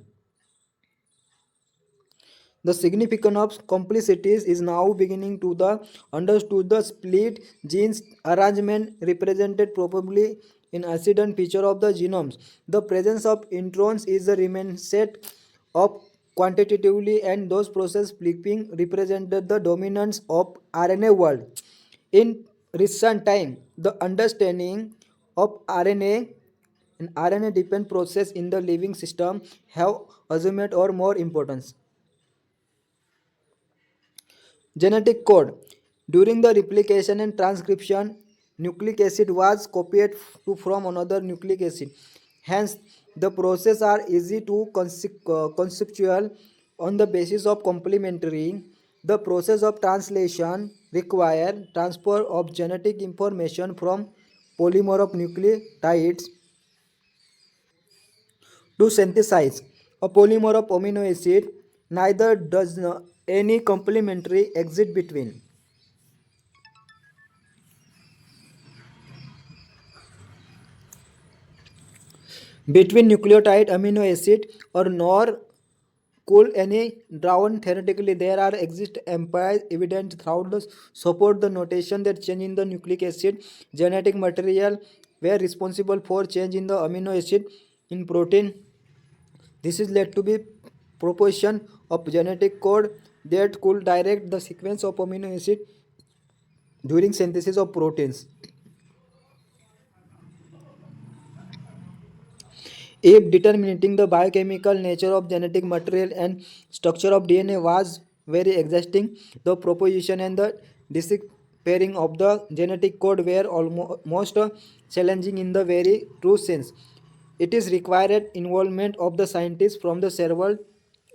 The significance of complicities is now beginning to the understood. The split genes arrangement represented probably in accident feature of the genomes. The presence of introns is a remain set of quantitatively, and those process flipping represented the dominance of RNA world. In recent time, the understanding of RNA and RNA dependent process in the living system have assumed or more importance. Genetic code. During the replication and transcription, nucleic acid was copied from another nucleic acid. Hence, the process are easy to conceptual on the basis of complementary. The process of translation require transfer of genetic information from polymer of nucleotides to synthesize a polymer of amino acid. Neither does any complementary exist between nucleotide amino acid or nor could any drown theoretically there are exist empirical evidence throughout the support the notation that change in the nucleic acid genetic material were responsible for change in the amino acid in protein. This is led to be proportion of genetic code that could direct the sequence of amino acid during synthesis of proteins. If determining the biochemical nature of genetic material and structure of DNA was very exhausting, the proposition and the disappearing of the genetic code were almost challenging in the very true sense. It is required involvement of the scientists from the several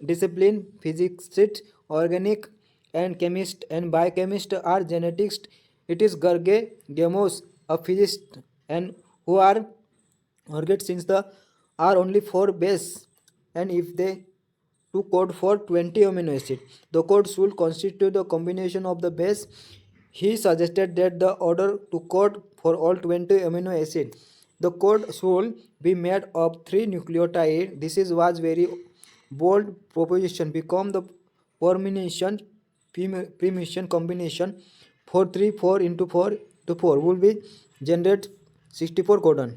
discipline, physicists, organic and chemist and biochemist are geneticists. It is Gerge Gamos, a physicist, and who are target since the are only 4 base and if they to code for 20 amino acid the code should constitute the combination of the base. He suggested that the order to code for all 20 amino acid the code should be made of 3 nucleotide. This is was very bold proposition become the permutation permutation combination 4 into 4 to 4 will be generate 64 codon.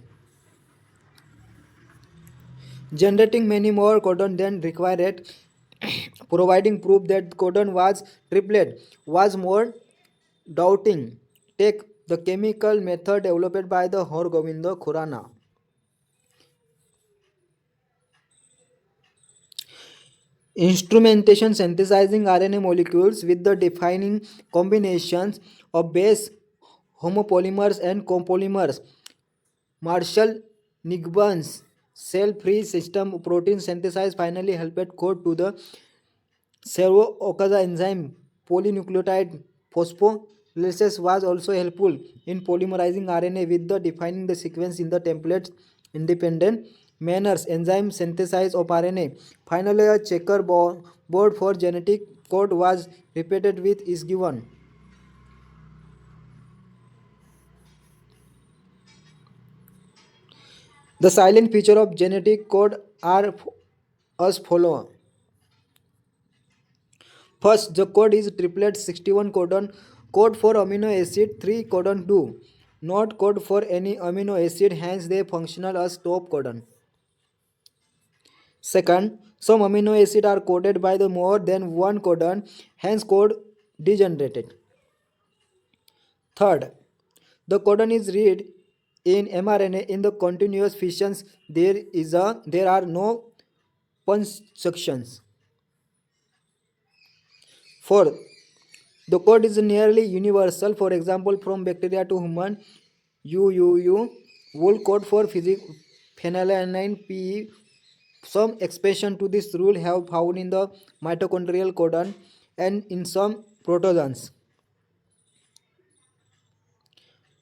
Generating many more codon than required, providing proof that codon was triplet was more doubting. Take the chemical method developed by the Har Govinda Khurana. Instrumentation synthesizing RNA molecules with the defining combinations of base homopolymers and copolymers. Marshall Nigbun's cell-free system protein synthesis finally helped code to the servo-ocaza enzyme. Polynucleotide phosphorylases was also helpful in polymerizing RNA with the defining the sequence in the template independent manners. Enzyme synthesis of RNA. Finally, a checkerboard for genetic code was repeated with is given. The silent feature of genetic code are as follow. First, the code is triplet 61 codon, code for amino acid 3 codon 2, not code for any amino acid, hence they functional as top codon. Second, some amino acid are coded by the more than one codon, hence code degenerated. Third, the codon is read in mRNA in the continuous fissions. There are no punctuations. Fourth, the code is nearly universal. For example, from bacteria to human, UUU will code for phenylalanine PE. Some expansion to this rule have found in the mitochondrial codon and in some protozoans.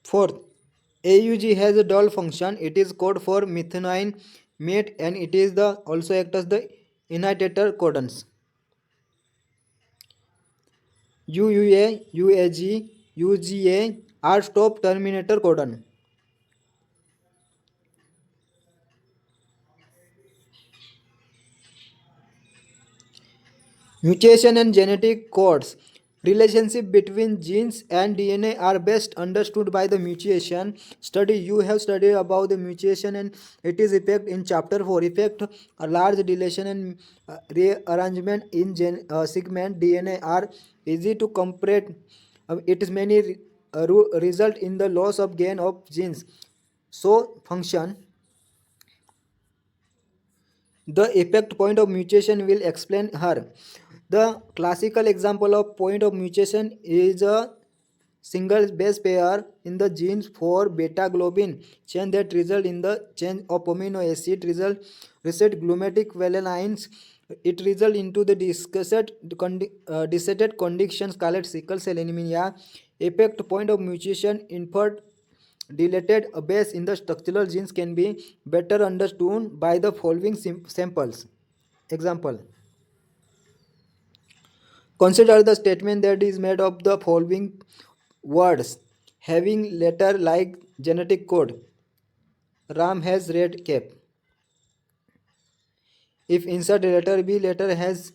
Fourth, AUG has a dual function. It is code for methionine mate and it is the also act as the initiator codons. UUA, UAG, UGA are stop terminator codon. Mutation and genetic codes. Relationship between genes and DNA are best understood by the mutation study. You have studied about the mutation and it is effect in chapter 4. Effect a large deletion and rearrangement in segment DNA are easy to comprehend. It is many result in the loss of gain of genes. So function the effect point of mutation will explain her. The classical example of point of mutation is a single base pair in the genes for beta globin chain that result in the change of amino acid result reset glumatic valenines. It result into the disseted conditions called sickle cell anemia. Effect point of mutation inferred deleted base in the structural genes can be better understood by the following samples. Example. Consider the statement that is made of the following words having letter like genetic code. Ram has red cap. If insert letter B letter has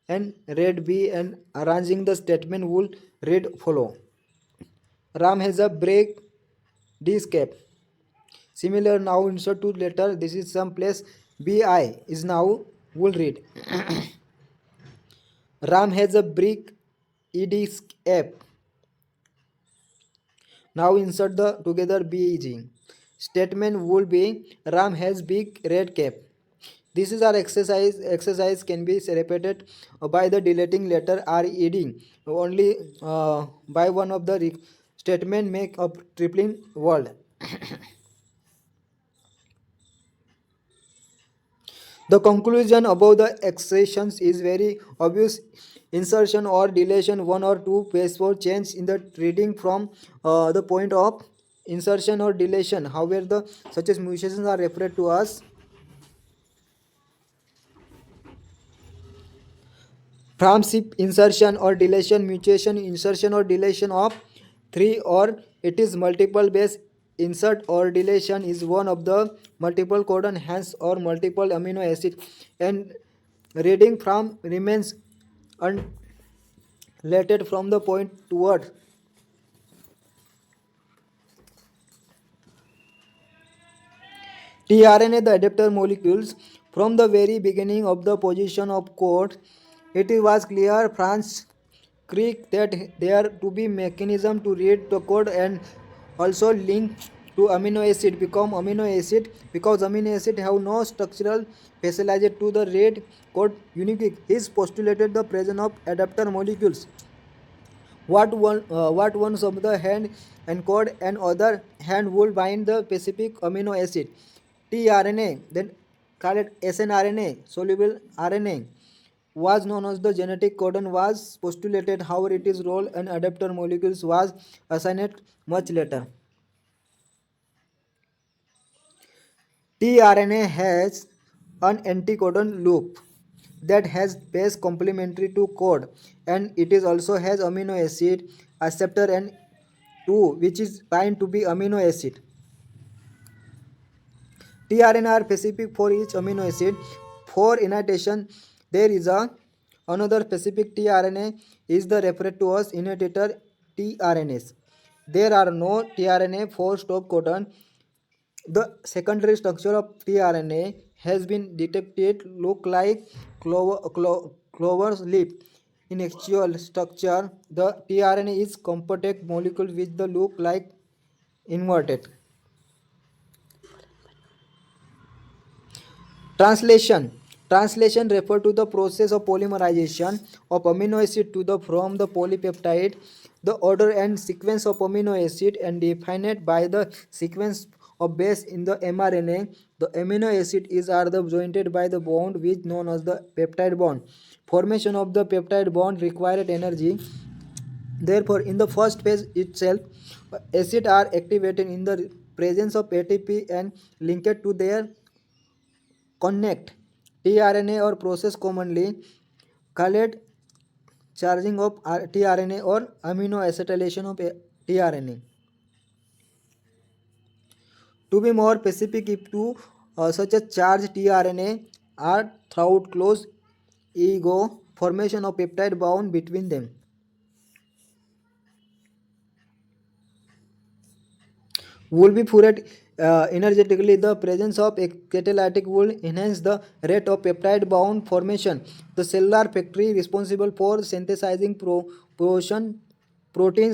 an read B and arranging the statement would read follow. Ram has a break this cap. Similar now insert two letter. This is some place BI is now will read. Ram has a brick ED app. Now insert the together BEG. Statement would be Ram has big red cap. This is our exercise. Exercise can be repeated by the deleting letter RED. Only by one of the statement make a tripling word. The conclusion about the expressions is very obvious. Insertion or deletion one or two space for change in the reading from the point of insertion or deletion. However, the such as mutations are referred to as from ship insertion or deletion, mutation, insertion or deletion of three or it is multiple base. Insert or deletion is one of the multiple codon hence or multiple amino acid and reading from remains unrelated from the point toward tRNA, the adapter molecules. From the very beginning of the position of code, it was clear Franz Crick that there to be mechanism to read the code and also link to amino acid become amino acid because amino acid have no structural specialized to the read code unique. He postulated the presence of adapter molecules. What one of the hand encode and other hand will bind the specific amino acid tRNA, then called it snRNA, soluble RNA, was known as the genetic codon was postulated. However, its role in adapter molecules was assigned much later. tRNA has an anticodon loop that has base complementary to code and it is also has amino acid acceptor and 2 which is bind to be amino acid. tRNA are specific for each amino acid. For initiation, there is another specific tRNA is the referred to as initiator tRNAs. There are no tRNA for stop codon. The secondary structure of tRNA has been detected look like clover's leaf. In actual structure, the tRNA is compact molecule with the look like inverted. Translation. Translation refer to the process of polymerization of amino acid to the from the polypeptide. The order and sequence of amino acid and defined by the sequence of base in the mRNA. The amino acid is are the joined by the bond which known as the peptide bond. Formation of the peptide bond required energy. Therefore, in the first phase itself, acid are activated in the presence of ATP and linked to their connect tRNA or process commonly called charging of tRNA or amino acetylation of tRNA. To be more specific, if two such a charged tRNA are throughout close ego formation of peptide bound between them. Will be furred energetically. The presence of a catalytic will enhance the rate of peptide bound formation. The cellular factory responsible for synthesizing proteins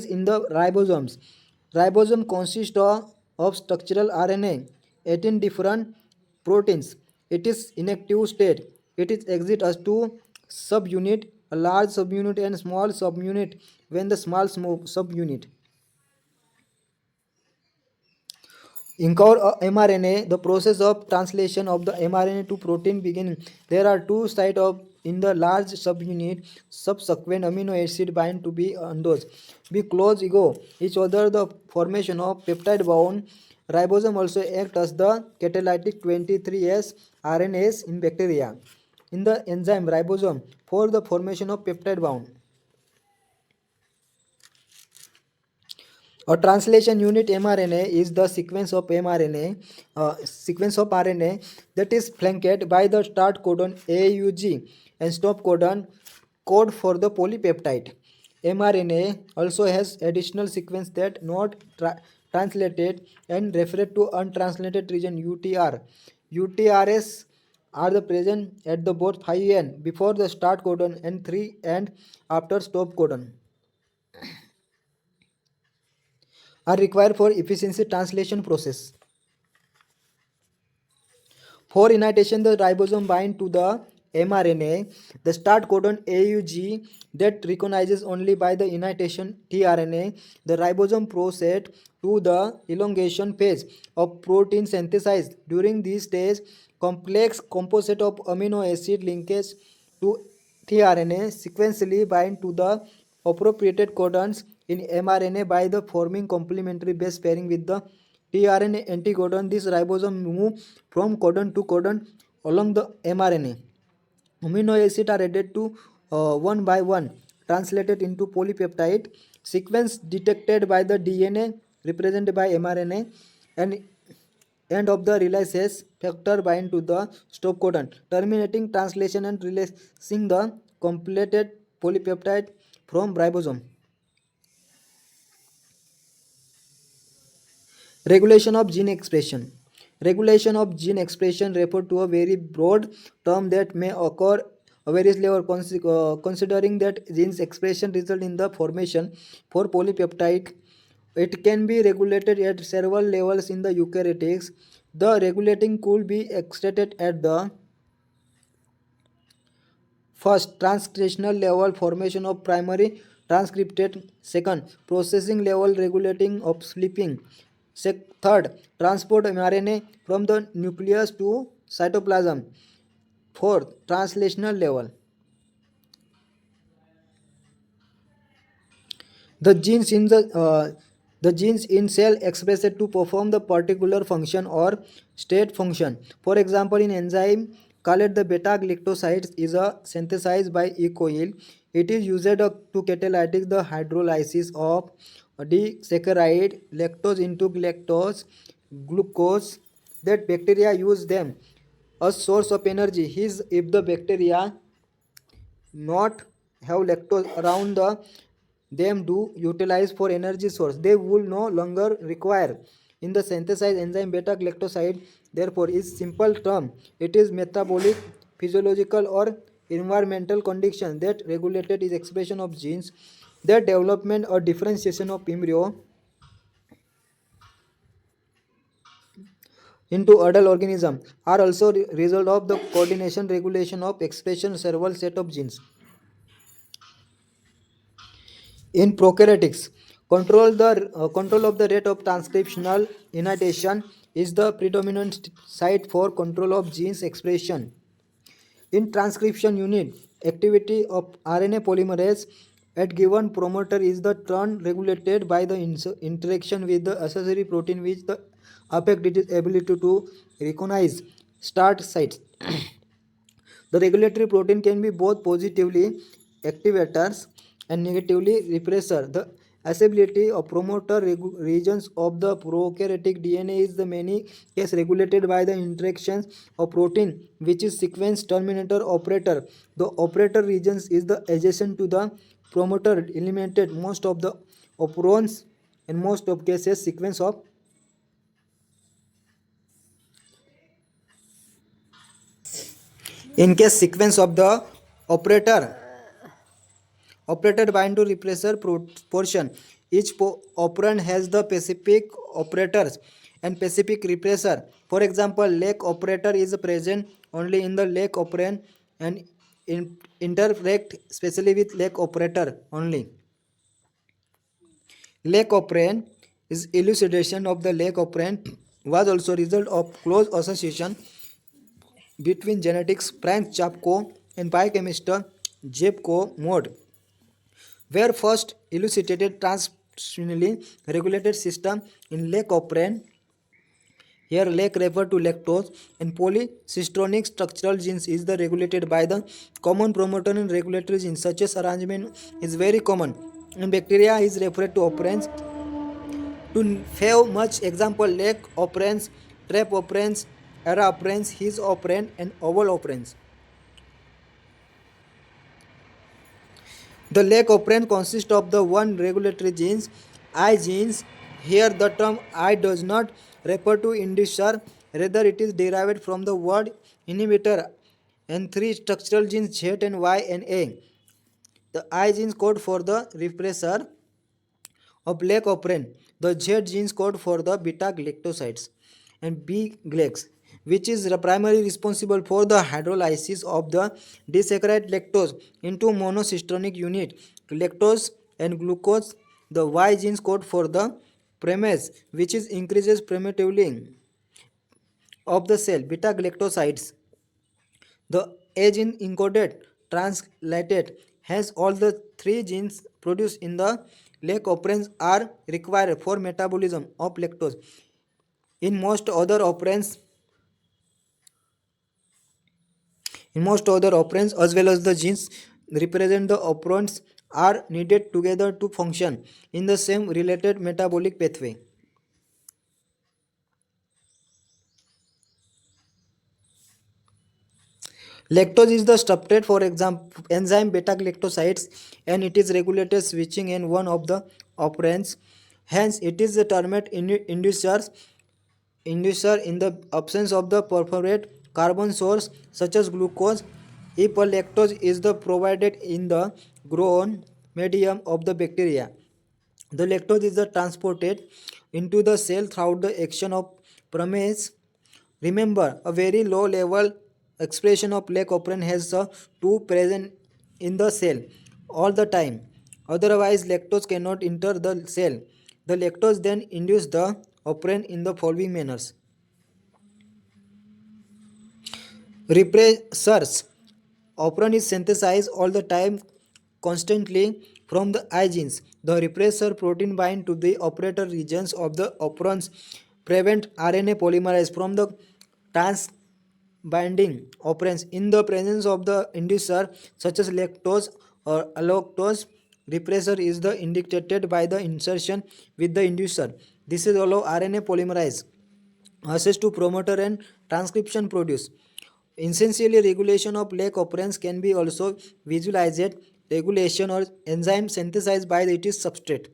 in the ribosomes. Ribosome consists of structural RNA, 18 different proteins. It is inactive state. It is exit as two subunit, a large subunit and small subunit. When the small subunit encode mRNA, the process of translation of the mRNA to protein begins. There are two sites of in the large subunit. Subsequent amino acid bind to be on those. Be close ego each other. The formation of peptide bound. Ribosome also act as the catalytic 23S RNase in bacteria. In the enzyme ribosome for the formation of peptide bound. A translation unit mRNA is the sequence of RNA that is flanked by the start codon AUG and stop codon code for the polypeptide. mRNA also has additional sequence that not translated and referred to untranslated region UTR. UTRs are the present at the both 5n before the start codon and 3 and after stop codon are required for efficiency translation process. For initiation, the ribosome bind to the mRNA, the start codon AUG that recognizes only by the initiation tRNA. The ribosome proceeds to the elongation phase of protein synthesis. During this stage, complex composite of amino acid linkage to tRNA sequentially bind to the appropriate codons in mRNA by the forming complementary base pairing with the tRNA anticodon. This ribosome move from codon to codon along the mRNA. Amino acids are added to one by one, translated into polypeptide sequence detected by the DNA represented by mRNA and end of the releases factor bind to the stop codon, terminating translation and releasing the completed polypeptide from ribosome. Regulation of gene expression. Regulation of gene expression refer to a very broad term that may occur at various levels, considering that genes expression result in the formation for polypeptide. It can be regulated at several levels in the eukaryotes. The regulating could be extracted at the first, transcriptional level formation of primary transcripted. Second, processing level regulating of sleeping. Third, transport mRNA from the nucleus to cytoplasm. Fourth, translational level. The genes in the genes in cell expressed to perform the particular function or state function. For example, in enzyme called the beta galactosides is a synthesized by E. coli. It is used to catalyze the hydrolysis of disaccharide lactose into glucose that bacteria use them a source of energy. His if the bacteria not have lactose around them to utilize for energy source, they will no longer require in the synthesized enzyme beta galactoside. Therefore is simple term, it is metabolic, physiological or environmental condition that regulated is expression of genes, their development or differentiation of embryo into adult organism are also result of the coordination regulation of expression several set of genes. In prokaryotics, control of the rate of transcriptional initiation is the predominant site for control of genes expression. In transcription unit, activity of RNA polymerase at given promoter is the turn regulated by the interaction with the accessory protein which the affect its ability to recognize start sites. The regulatory protein can be both positively activators and negatively repressor. The ability of promoter regions of the prokaryotic DNA is the many case regulated by the interactions of protein which is sequence terminator operator. The operator regions is the adjacent to the promoter eliminated most of the operons in most of cases sequence of in case sequence of the operator operator bind to repressor portion. Each operand has the specific operators and specific repressor. For example, lake operator is present only in the lake operand and interact specially with lake operator only. Lake operand is elucidation of the lake operand was also result of close association between genetics Frank Chapko and biochemist Jepko Mode, where first elucidated transfusionally regulated system in lake operand. Here lake refer to lactose and polycistronic structural genes is the regulated by the common promoter and regulatory genes such as arrangement is very common. In bacteria is referred to operands To have much example like operands, trap operands, era operands, his operand, and oval operands. The leg operand consists of the one regulatory genes, I genes. Here the term I does not refer to inducer, rather it is derived from the word inhibitor, and three structural genes Z and Y and A. The I genes code for the repressor of leg operand. The Z genes code for the beta galactosides and B glex, which is primarily responsible for the hydrolysis of the disaccharide lactose into monocystronic unit, lactose and glucose. The Y genes code for the premise, which is increases primitively of the cell beta galactosides. The A gene encoded translated has all the three genes produced in the leg operands are required for metabolism of lactose. In most other operands, as well as the genes represent the operands are needed together to function in the same related metabolic pathway. Lactose is the substrate for example enzyme beta galactosides, and it is regulated switching in one of the operands. Hence, it is the termed inducer in the absence of the preferred carbon source such as glucose. If a lactose is the provided in the grown medium of the bacteria, the lactose is the transported into the cell throughout the action of protease. Remember, a very low level expression of leg operand has a 2 present in the cell all the time. Otherwise, lactose cannot enter the cell. The lactose then induces the operand in the following manners. Repressors. Operand is synthesized all the time constantly from the I genes. The repressor protein bind to the operator regions of the operands, prevent RNA polymerase from the trans binding operands. In the presence of the inducer such as lactose or alloctose, repressor is the indicated by the insertion with the inducer. This is allow RNA polymerase access to promoter and transcription produce. Essentially, regulation of leg operands can be also visualized regulation or enzyme synthesized by its substrate.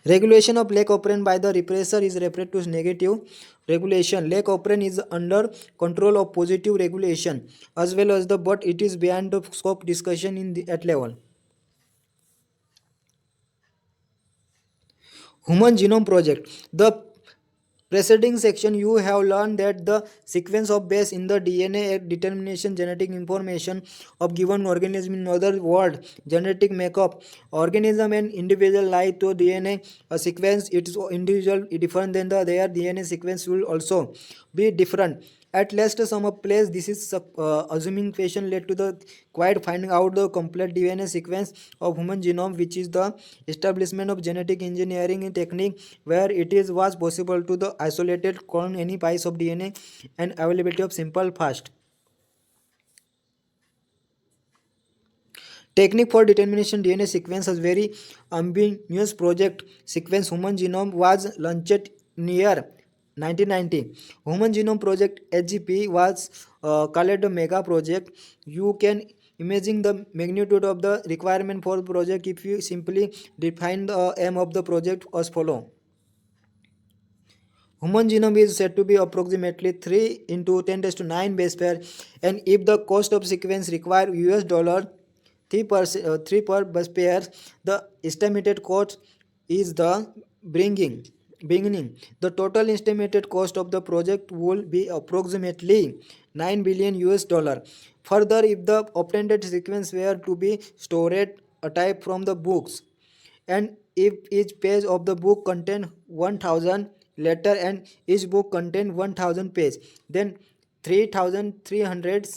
Regulation of leg operand by the repressor is referred to as negative regulation. Leg operand is under control of positive regulation as well as the but it is beyond the scope discussion in the at level. Human Genome Project. The preceding section you have learned that the sequence of base in the DNA determination genetic information of given organism, in other words genetic makeup organism and individual like to DNA a sequence it is individual different than their DNA sequence will also be different. At last some of place this is assuming patient led to the quite finding out the complete DNA sequence of human genome, which is the establishment of genetic engineering technique where it is was possible to the isolated clone any piece of DNA and availability of simple fast technique for determination DNA sequence is very ambitious project. Sequence human genome was launched near 1990. Human Genome Project HGP was called a mega project. You can imagine the magnitude of the requirement for the project if you simply define the aim of the project as follow. Human genome is said to be approximately 3 into 10 to 9 base pair, and if the cost of sequence require US dollar 3 per base pair, the estimated cost is the bringing beginning. The total estimated cost of the project will be approximately 9 billion US dollar. Further, if the obtained sequence were to be stored a type from the books, and if each page of the book contain 1000 letter and each book contain 1000 page, then 3300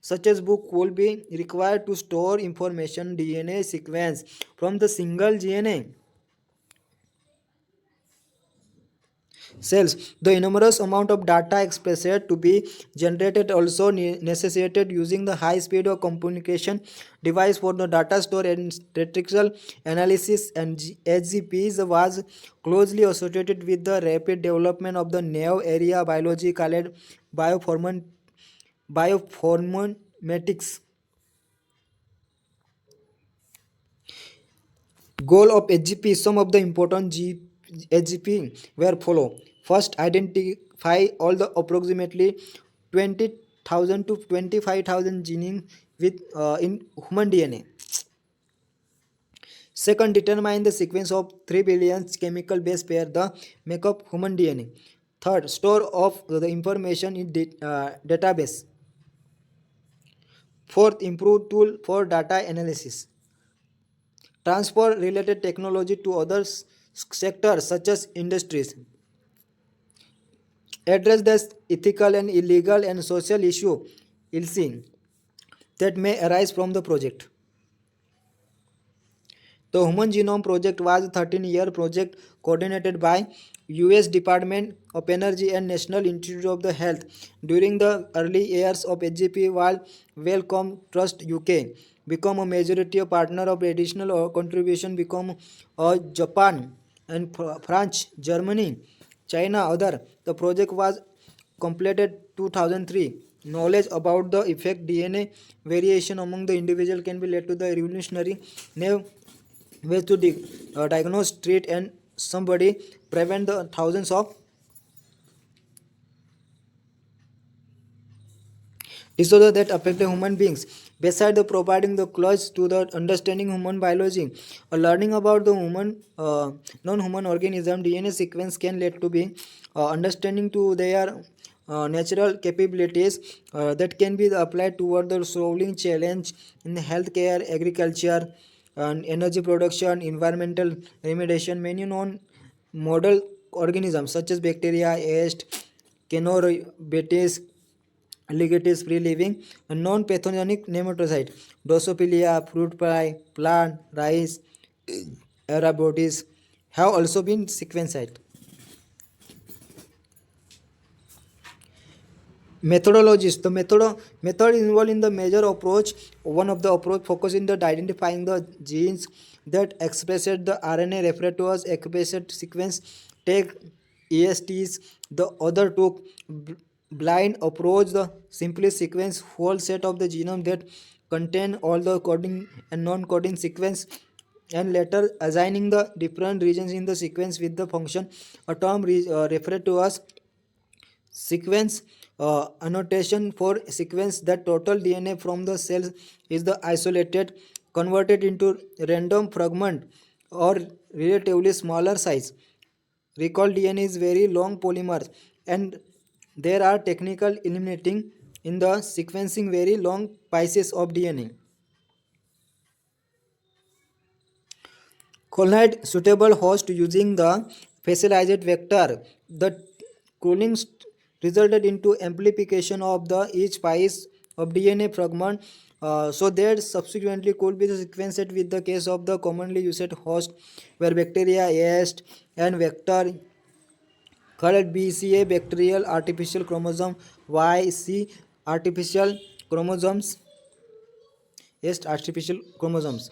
such as book will be required to store information DNA sequence from the single DNA. cells. The enormous amount of data expected to be generated also necessitated using the high speed of communication device for the data store and statistical analysis, and HGPs was closely associated with the rapid development of the new area biology called bioinformatics. Goal of HGP. Some of the important HGP were follow. First, identify all the approximately 20,000 to 25,000 genes with in human DNA. Second, determine the sequence of 3 billion chemical base pair the make up human DNA. Third, store of the information in database. Fourth, improve tool for data analysis. Transfer related technology to other sectors such as industries. Address the ethical and illegal and social issues that may arise from the project. The Human Genome Project was a 13-year project coordinated by US Department of Energy and National Institute of the Health. During the early years of HGP, while Wellcome Trust UK become a majority partner of additional contribution become Japan and France, Germany, China, other. The project was completed 2003. Knowledge about the effect DNA variation among the individual can be led to the revolutionary new ways to diagnose, treat, and somebody prevent the thousands of disorders that affect the human beings. Besides the providing the clues to the understanding human biology, learning about the non-human organism DNA sequence can lead to be understanding to their natural capabilities that can be applied toward the solving challenge in healthcare, agriculture, and energy production, environmental remediation. Many known model organisms such as bacteria, yeast, Caenorhabditis, ligatus free living, a non-pathogenic nematocide, Drosophila, fruit fly, plant, rice, Arabotis have also been sequenced. Methodologies. The method involved in the major approach. One of the approach focusing the identifying the genes that expressed the RNA referred to as expressed sequence take ESTs. The other took blind approach, the simply sequence whole set of the genome that contain all the coding and non-coding sequence, and later assigning the different regions in the sequence with the function, a term referred to as sequence annotation for sequence. That total DNA from the cells is the isolated converted into random fragment or relatively smaller size. Recall DNA is very long polymers, and there are technical eliminating in the sequencing very long pieces of DNA. Colonized suitable host using the facilized vector. The cloning resulted into amplification of the each piece of DNA fragment, so that subsequently could be sequenced with the case of the commonly used host where bacteria, yeast, and vector called BCA bacterial artificial chromosome, YC artificial chromosomes, yeast artificial chromosomes.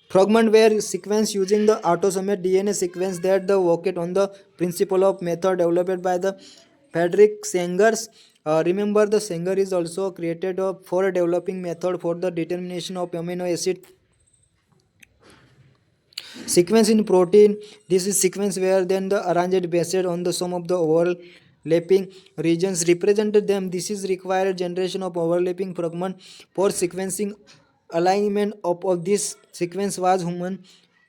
Fragment were sequenced using the autosomal DNA sequence that the worked on the principle of method developed by the Frederick Sangers. Remember, the Sanger is also created for a developing method for the determination of amino acid sequence in protein. This is sequence where then the arranged based on the sum of the overlapping regions represented them. This is required generation of overlapping fragment for sequencing. Alignment of this sequence was human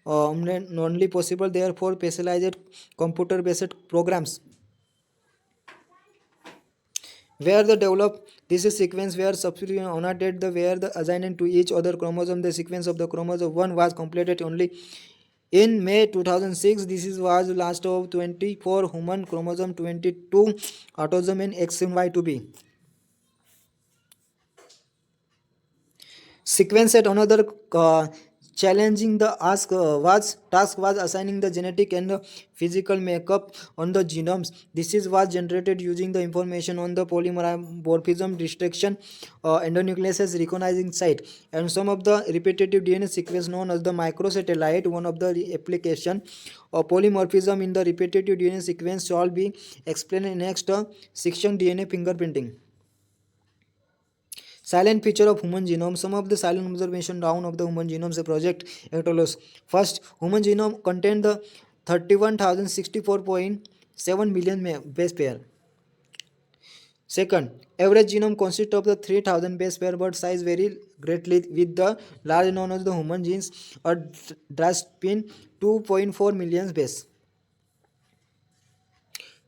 only possible. Therefore, specialized computer based programs where the develop this is sequence where subsequently annotated the where the assignment to each other chromosome. The sequence of the chromosome 1 was completed only in May 2006. This is was last of 24 human chromosome 22 autosomal X and Y to be sequence at another Challenging the task was assigning the genetic and the physical makeup on the genomes. This is was generated using the information on the polymorphism restriction, endonucleases recognizing site, and some of the repetitive DNA sequence known as the microsatellite. One of the application of polymorphism in the repetitive DNA sequence shall be explained in next section, DNA fingerprinting. Silent feature of human genome. Some of the silent observation down of the human genomes project Ectolos. First, human genome contain the 31,064.7 million base pair. Second, average genome consists of the 3,000 base pair, but size vary greatly with the large known as the human genes or draspin 2.4 million base.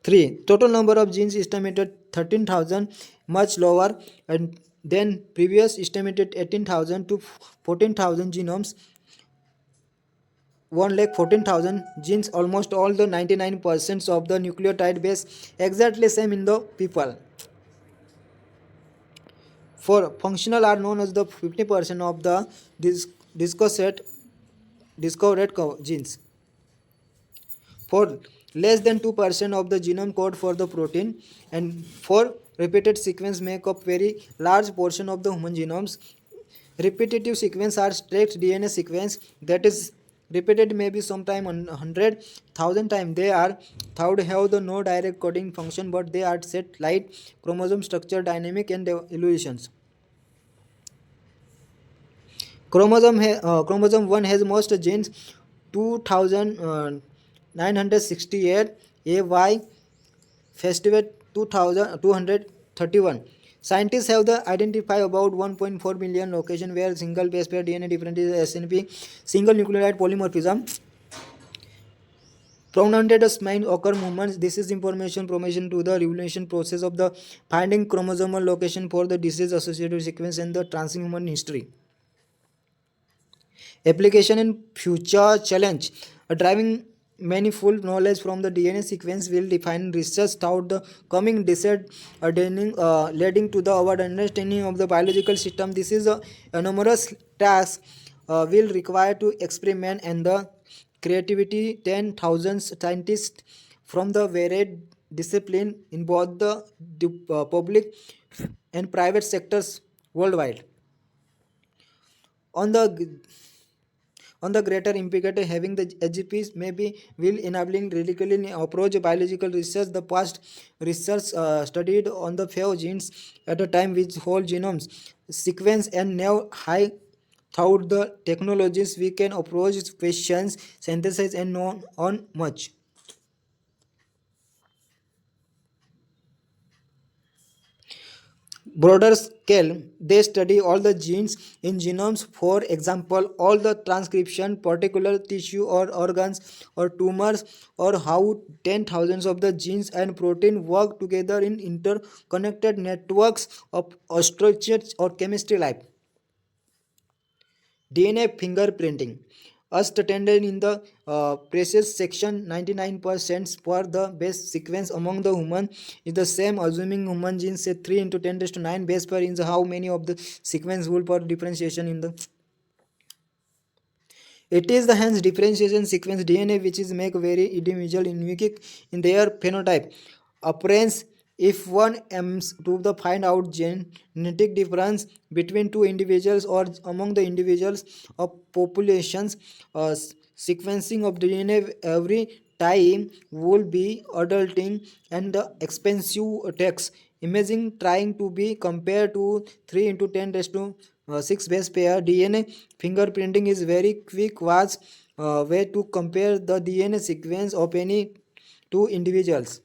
3. Total number of genes estimated 13,000, much lower and than previous estimated 18,000 to 14,000 genomes. 1,14,000 genes, almost all the 99% of the nucleotide base exactly same in the people. For functional are known as the 50% of the discovered genes. For less than 2% of the genome code for the protein, and for repeated sequence make up very large portion of the human genomes. Repetitive sequence are straight DNA sequence that is repeated maybe sometime 100,000 times. They are thought have the no direct coding function, but they are set light chromosome structure dynamic and evolutions. Chromosome 1 has most genes 2968, AY Festival 2231. Scientists have identified about 1.4 million locations where single base pair DNA different is SNP, single nucleotide polymorphism. Pronounted mind occur movements. This is information promotion to the revolution process of the finding chromosomal location for the disease associated sequence and the transhuman history. Application in future challenge. Driving manifold knowledge from the DNA sequence will define research throughout the coming decade, leading to the our understanding of the biological system. This is a numerous task will require to experiment and the creativity 10,000 scientists from the varied discipline in both the public and private sectors worldwide. On the greater implicator having the HGPs maybe will enabling radically approach biological research. The past research studied on the few genes at a time with whole genomes sequence, and now high thought the technologies we can approach questions synthesis and know on much. Broader scale, they study all the genes in genomes. For example, all the transcription particular tissue or organs or tumors, or how 10,000s of the genes and protein work together in interconnected networks of structures or chemistry life. DNA fingerprinting. As stated in the previous section, 99% for the base sequence among the human is the same, assuming human genes say 3 into 10 to 9 base pair is how many of the sequence will for differentiation in the. It is the hence differentiation sequence DNA which is make very individual unique in their phenotype appearance. If one aims to the find out genetic difference between two individuals or among the individuals of populations, sequencing of DNA every time will be adulting and the expensive tax. Imagine trying to be compared to 3 into 10 raised to 6 base pair. DNA fingerprinting is very quick was way to compare the DNA sequence of any two individuals.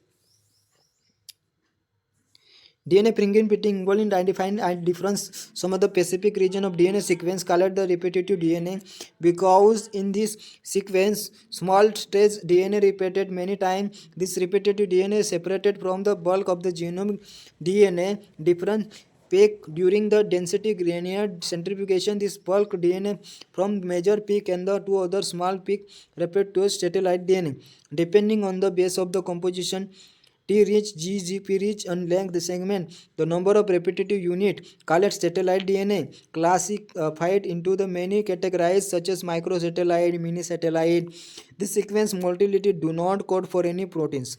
DNA fingerprinting involved in identifying difference some of the specific region of DNA sequence called the repetitive DNA, because in this sequence small stage DNA repeated many times. This repetitive DNA is separated from the bulk of the genome DNA different peak during the density gradient centrifugation. This bulk DNA from major peak and the two other small peak repeat to satellite DNA depending on the base of the composition. T reach, G, GP reach, and length segment. The number of repetitive unit called satellite DNA classified into the many categories such as microsatellite, mini satellite. This sequence multiplicity do not code for any proteins,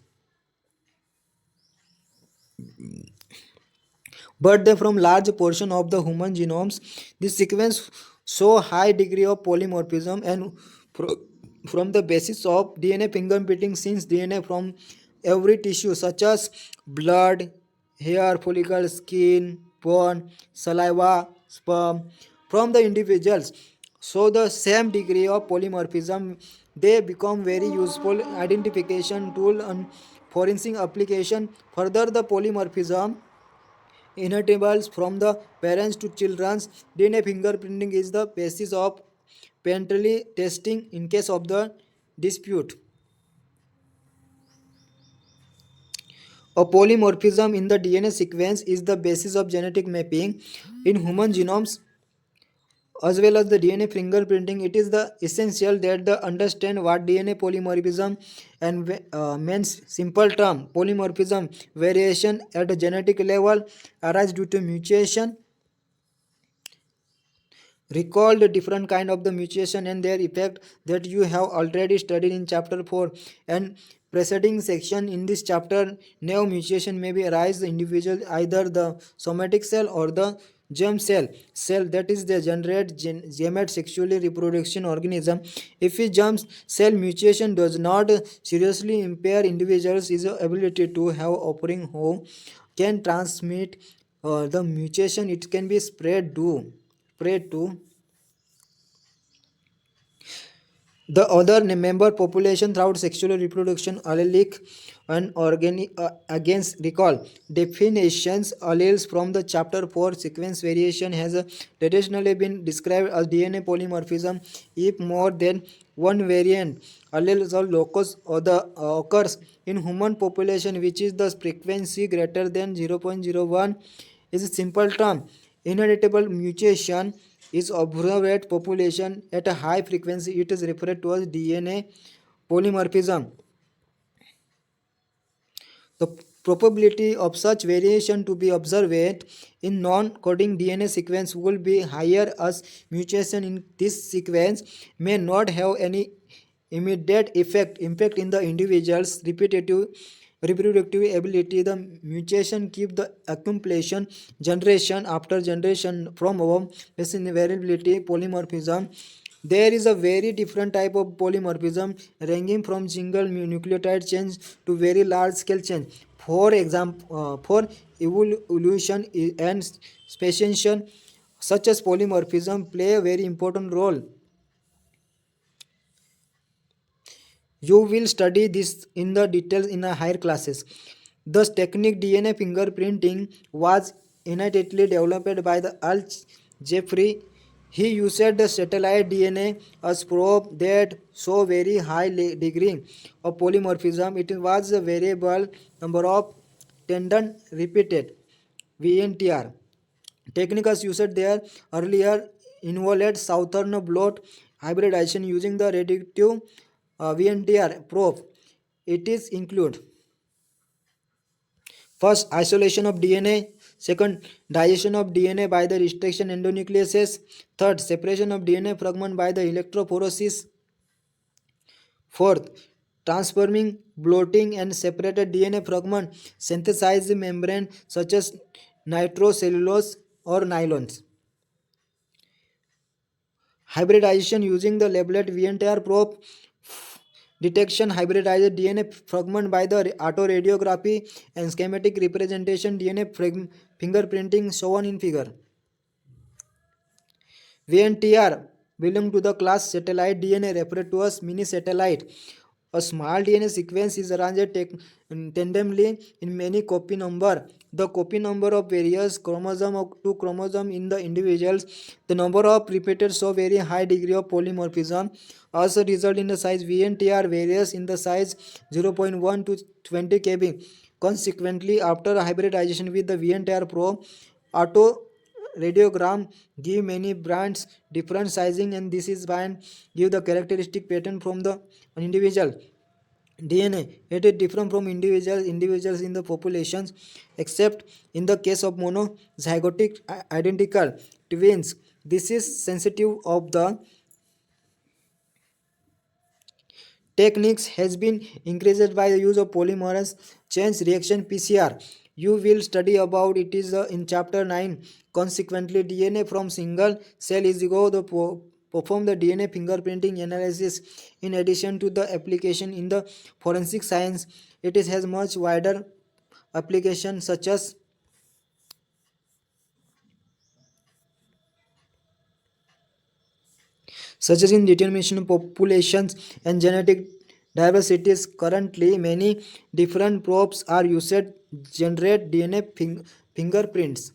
but they from large portion of the human genomes. This sequence show high degree of polymorphism and fro- from the basis of DNA fingerprinting since DNA from every tissue such as blood, hair follicle, skin, bone, saliva, sperm from the individuals. So the same degree of polymorphism, they become very useful identification tool and forensic application. Further, the polymorphism inheritance from the parents to children's DNA fingerprinting is the basis of parental testing in case of the dispute. A polymorphism in the DNA sequence is the basis of genetic mapping in human genomes as well as the DNA fingerprinting. It is the essential that the understand what DNA polymorphism and means simple term polymorphism variation at a genetic level arise due to mutation. Recall the different kind of the mutation and their effect that you have already studied in chapter 4 and preceding section. In this chapter, new mutation may be arise the individual either the somatic cell or the germ cell that is the generate gamete sexually reproduction organism. If a germ cell mutation does not seriously impair individuals his ability to have offspring who can transmit the mutation, it can be spread to the other member population throughout sexual reproduction. Allelic and organic against recall definitions alleles from the chapter 4 sequence variation has traditionally been described as DNA polymorphism if more than one variant alleles or locus or the occurs in human population which is the frequency greater than 0.01 is a simple term. Inheritable mutation is observed population at a high frequency. It is referred to as DNA polymorphism. The probability of such variation to be observed in non-coding DNA sequence will be higher as mutation in this sequence may not have any immediate impact in the individual's repetitive reproductive ability. The mutation keep the accumulation generation after generation from above. This is variability polymorphism. There is a very different type of polymorphism ranging from single nucleotide change to very large scale change. For example, for evolution and speciation, such as polymorphism play a very important role. You will study this in the details in a higher classes. Thus, technique DNA fingerprinting was innately developed by the Al Jeffrey. He used the satellite DNA as probe that show very high degree of polymorphism. It was a variable number of tendon repeated VNTR. Techniques used there earlier involved southern blot hybridization using the reductive VNTR probe. It is include first isolation of DNA, second digestion of DNA by the restriction endonucleases, third separation of DNA fragment by the electrophoresis, fourth transforming, bloating and separated DNA fragment synthesized membrane such as nitrocellulose or nylons. Hybridization using the labeled VNTR probe detection hybridized DNA fragment by the autoradiography and schematic representation DNA fingerprinting shown in figure. VNTR belong to the class satellite DNA referred to as mini satellite. A small DNA sequence is arranged tandemly in many copy number. The copy number of various chromosome to chromosome in the individuals. The number of repeaters show very high degree of polymorphism. Also result in the size VNTR varies in the size 0.1 to 20 kb. Consequently, after hybridization with the VNTR probe, auto radiogram give many brands different sizing and this is band give the characteristic pattern from the individual. DNA. It is different from individuals in the populations, except in the case of monozygotic identical twins. This is sensitive of the techniques has been increased by the use of polymerase chain reaction PCR. You will study about it is in chapter 9. Consequently, DNA from single cell is go the perform the DNA fingerprinting analysis. In addition to the application in the forensic science, it is has much wider application such as in determination of populations and genetic diversities. Currently, many different probes are used to generate DNA fingerprints.